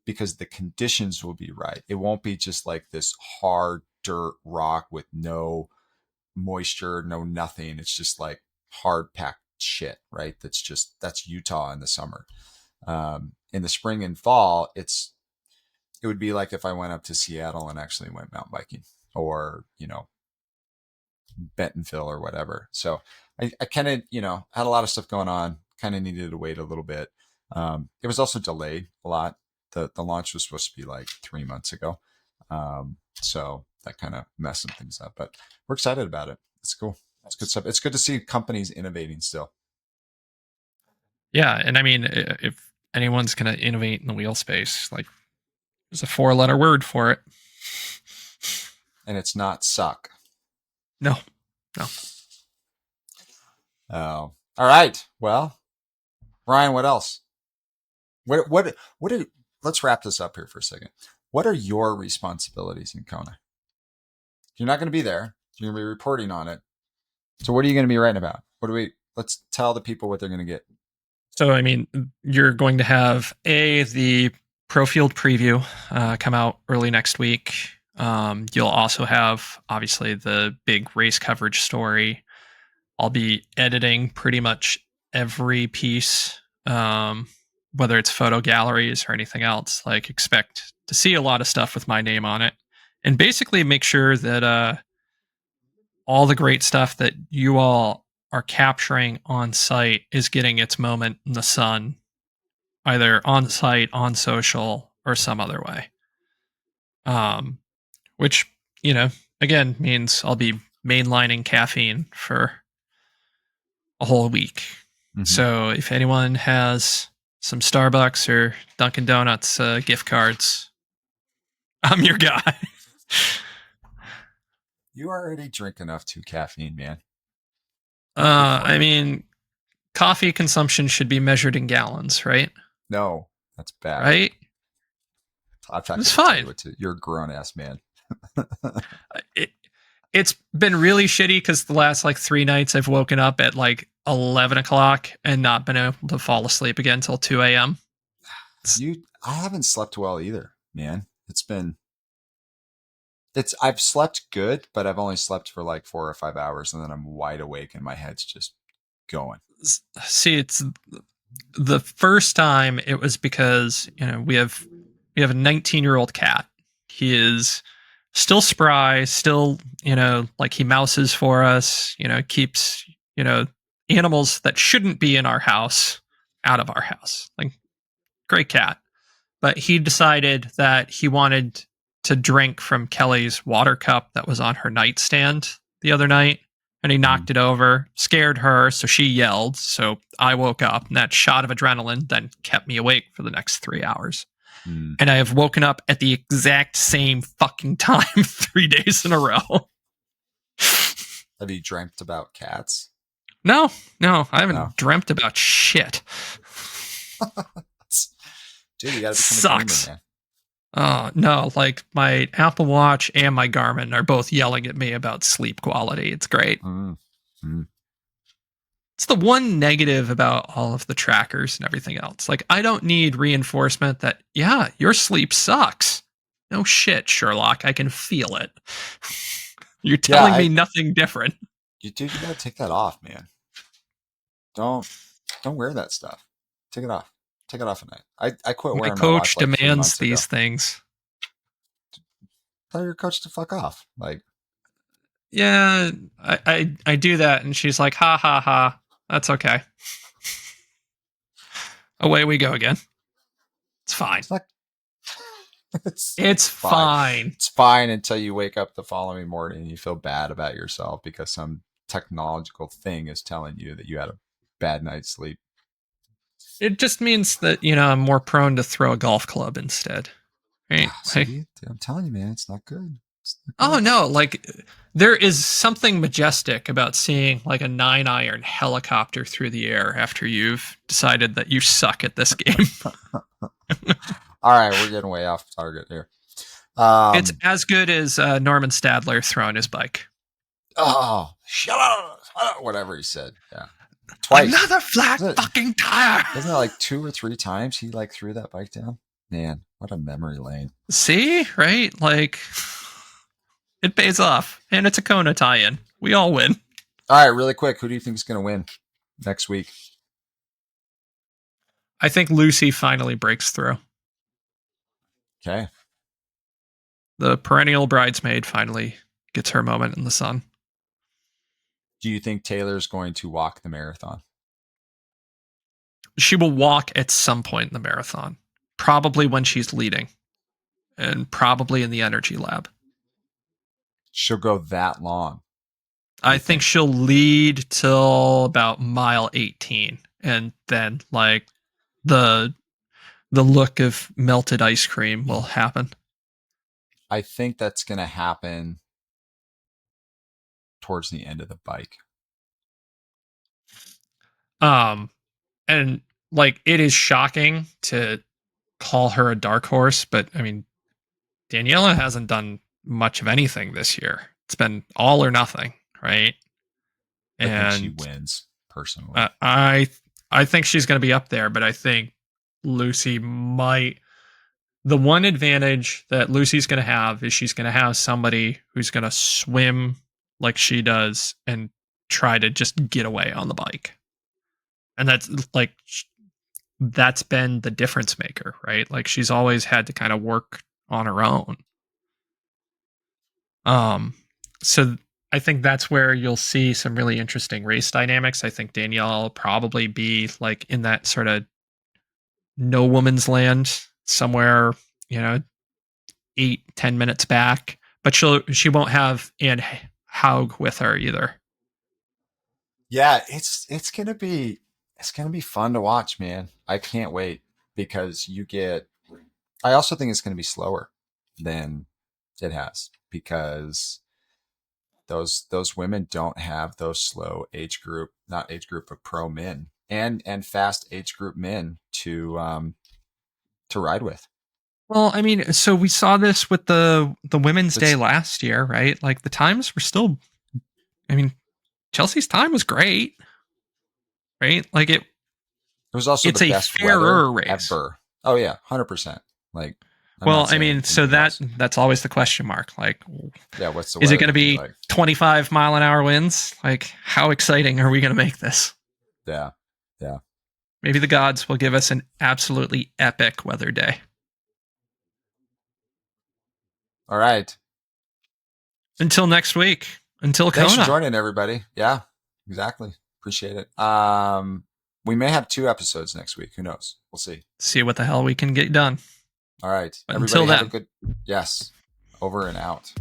the conditions will be right. It won't be just like this hard dirt rock with no moisture, no nothing. It's just like hard packed shit, right? That's Utah in the summer. In the spring and fall, it would be like if I went up to Seattle and actually went mountain biking, or Bentonville or whatever. So I kind of, had a lot of stuff going on, kind of needed to wait a little bit. It was also delayed a lot. The launch was supposed to be like 3 months ago. So that kind of messed some things up, but we're excited about it. It's cool. It's good stuff. It's good to see companies innovating still. Yeah. And I mean, if anyone's going to innovate in the wheel space, like there's a 4 letter word for it. And it's not suck. No, no. Oh, all right. Well, Ryan, what else? What did, let's wrap this up here for a second. What are your responsibilities in Kona? You're not going to be there. You're going to be reporting on it. So what are you going to be writing about? What do we? Let's tell the people what they're going to get. So, I mean, you're going to have the Pro Field preview come out early next week. You'll also have, obviously, the big race coverage story. I'll be editing pretty much every piece, whether it's photo galleries or anything else. Like, expect to see a lot of stuff with my name on it. And basically make sure that all the great stuff that you all are capturing on site is getting its moment in the sun, either on site, on social, or some other way. Which, you know, again means I'll be mainlining caffeine for a whole week. Mm-hmm. So if anyone has some Starbucks or Dunkin' Donuts gift cards, I'm your guy. You already drink enough to caffeine, man. I mean, coffee consumption should be measured in gallons, right? No, that's bad. Right? I'm not going It's to tell fine. you what to. You're a grown ass man. It, it's been really shitty because the last like 3 nights I've woken up at like 11 o'clock and not been able to fall asleep again until 2 a.m. I haven't slept well either, man. I've slept good, but I've only slept for like 4 or 5 hours, and then I'm wide awake and my head's just going. See, it's the first time it was because, we have a 19-year-old cat. He is still spry, still, like he mouses for us, keeps, animals that shouldn't be in our house out of our house. Like, great cat. But he decided that he wanted to drink from Kelly's water cup that was on her nightstand the other night. And he knocked it over, scared her, so she yelled. So I woke up, and that shot of adrenaline then kept me awake for the next 3 hours. Mm. And I have woken up at the exact same fucking time 3 days in a row. Have you dreamt about cats? No, I haven't dreamt about shit. Dude, you gotta become Sucks. a dreamer, man. Oh, no, like my Apple Watch and my Garmin are both yelling at me about sleep quality. It's great. It's the one negative about all of the trackers and everything else. Like, I don't need reinforcement that, yeah, your sleep sucks. No shit, Sherlock. I can feel it. You're telling me nothing different. Dude, you gotta take that off, man. Don't wear that stuff. Take it off. Take it off at night. I quit My wearing my coach watch like 3 demands months ago. these things. Tell your coach to fuck off. Like, yeah, I do that, and she's like, ha ha ha. That's okay. Away we go again. It's fine. It's fine. It's fine until you wake up the following morning and you feel bad about yourself because some technological thing is telling you that you had a bad night's sleep. It just means that, I'm more prone to throw a golf club instead. Right? See, I'm telling you, man, it's not good. Oh no, like there is something majestic about seeing like a 9-iron helicopter through the air after you've decided that you suck at this game. All right, we're getting way off target here. It's as good as Norman Stadler throwing his bike. Oh, shut up! Whatever he said. Yeah, twice. Another flat fucking tire. Isn't it like 2 or 3 times he like threw that bike down? Man, what a memory lane. See, right? Like, it pays off, and it's a Kona tie-in. We all win. All right, really quick, who do you think is going to win next week? I think Lucy finally breaks through. Okay. The perennial bridesmaid finally gets her moment in the sun. Do you think Taylor's going to walk the marathon? She will walk at some point in the marathon, probably when she's leading, and probably in the energy lab. She'll go that long. I think she'll lead till about mile 18, and then like the look of melted ice cream will happen. I think that's going to happen towards the end of the bike. And like, it is shocking to call her a dark horse, but I mean, Daniela hasn't done much of anything this year. It's been all or nothing, right? I think she And wins uh, personally. I I think she's going to be up there, but I think Lucy might. The one advantage that Lucy's going to have is she's going to have somebody who's going to swim like she does and try to just get away on the bike. And that's like that's been the difference maker, right? Like she's always had to kind of work on her own. Um, so I think that's where you'll see some really interesting race dynamics. I think Danielle will probably be like in that sort of no woman's land somewhere, you know, 8-10 minutes back. But she won't have Anne Haug with her either. Yeah, it's gonna be fun to watch, man. I can't wait because you get. I also think it's gonna be slower than it has because those women don't have those slow age group, not age group, but pro men and fast age group men to ride with. Well, I mean, so we saw this with the Women's Day It's last year, right? Like the times were still. I mean, Chelsea's time was great, right? Like it was also the it's a best weather fairer race. ever. Oh yeah, 100%. Like I'm Well, not I mean, saying so anything else. that's always the question mark. Like, Yeah, what's the is it weather going to going to be be like? 25-mile-an-hour winds? Like, how exciting are we going to make this? Yeah, yeah. Maybe the gods will give us an absolutely epic weather day. All right. Until next week. Until Thanks for Kona. joining, everybody. Yeah, exactly. Appreciate it. We may have 2 episodes next week. Who knows? We'll see. See what the hell we can get done. All right, But everybody, until have a then. good. Yes, over and out.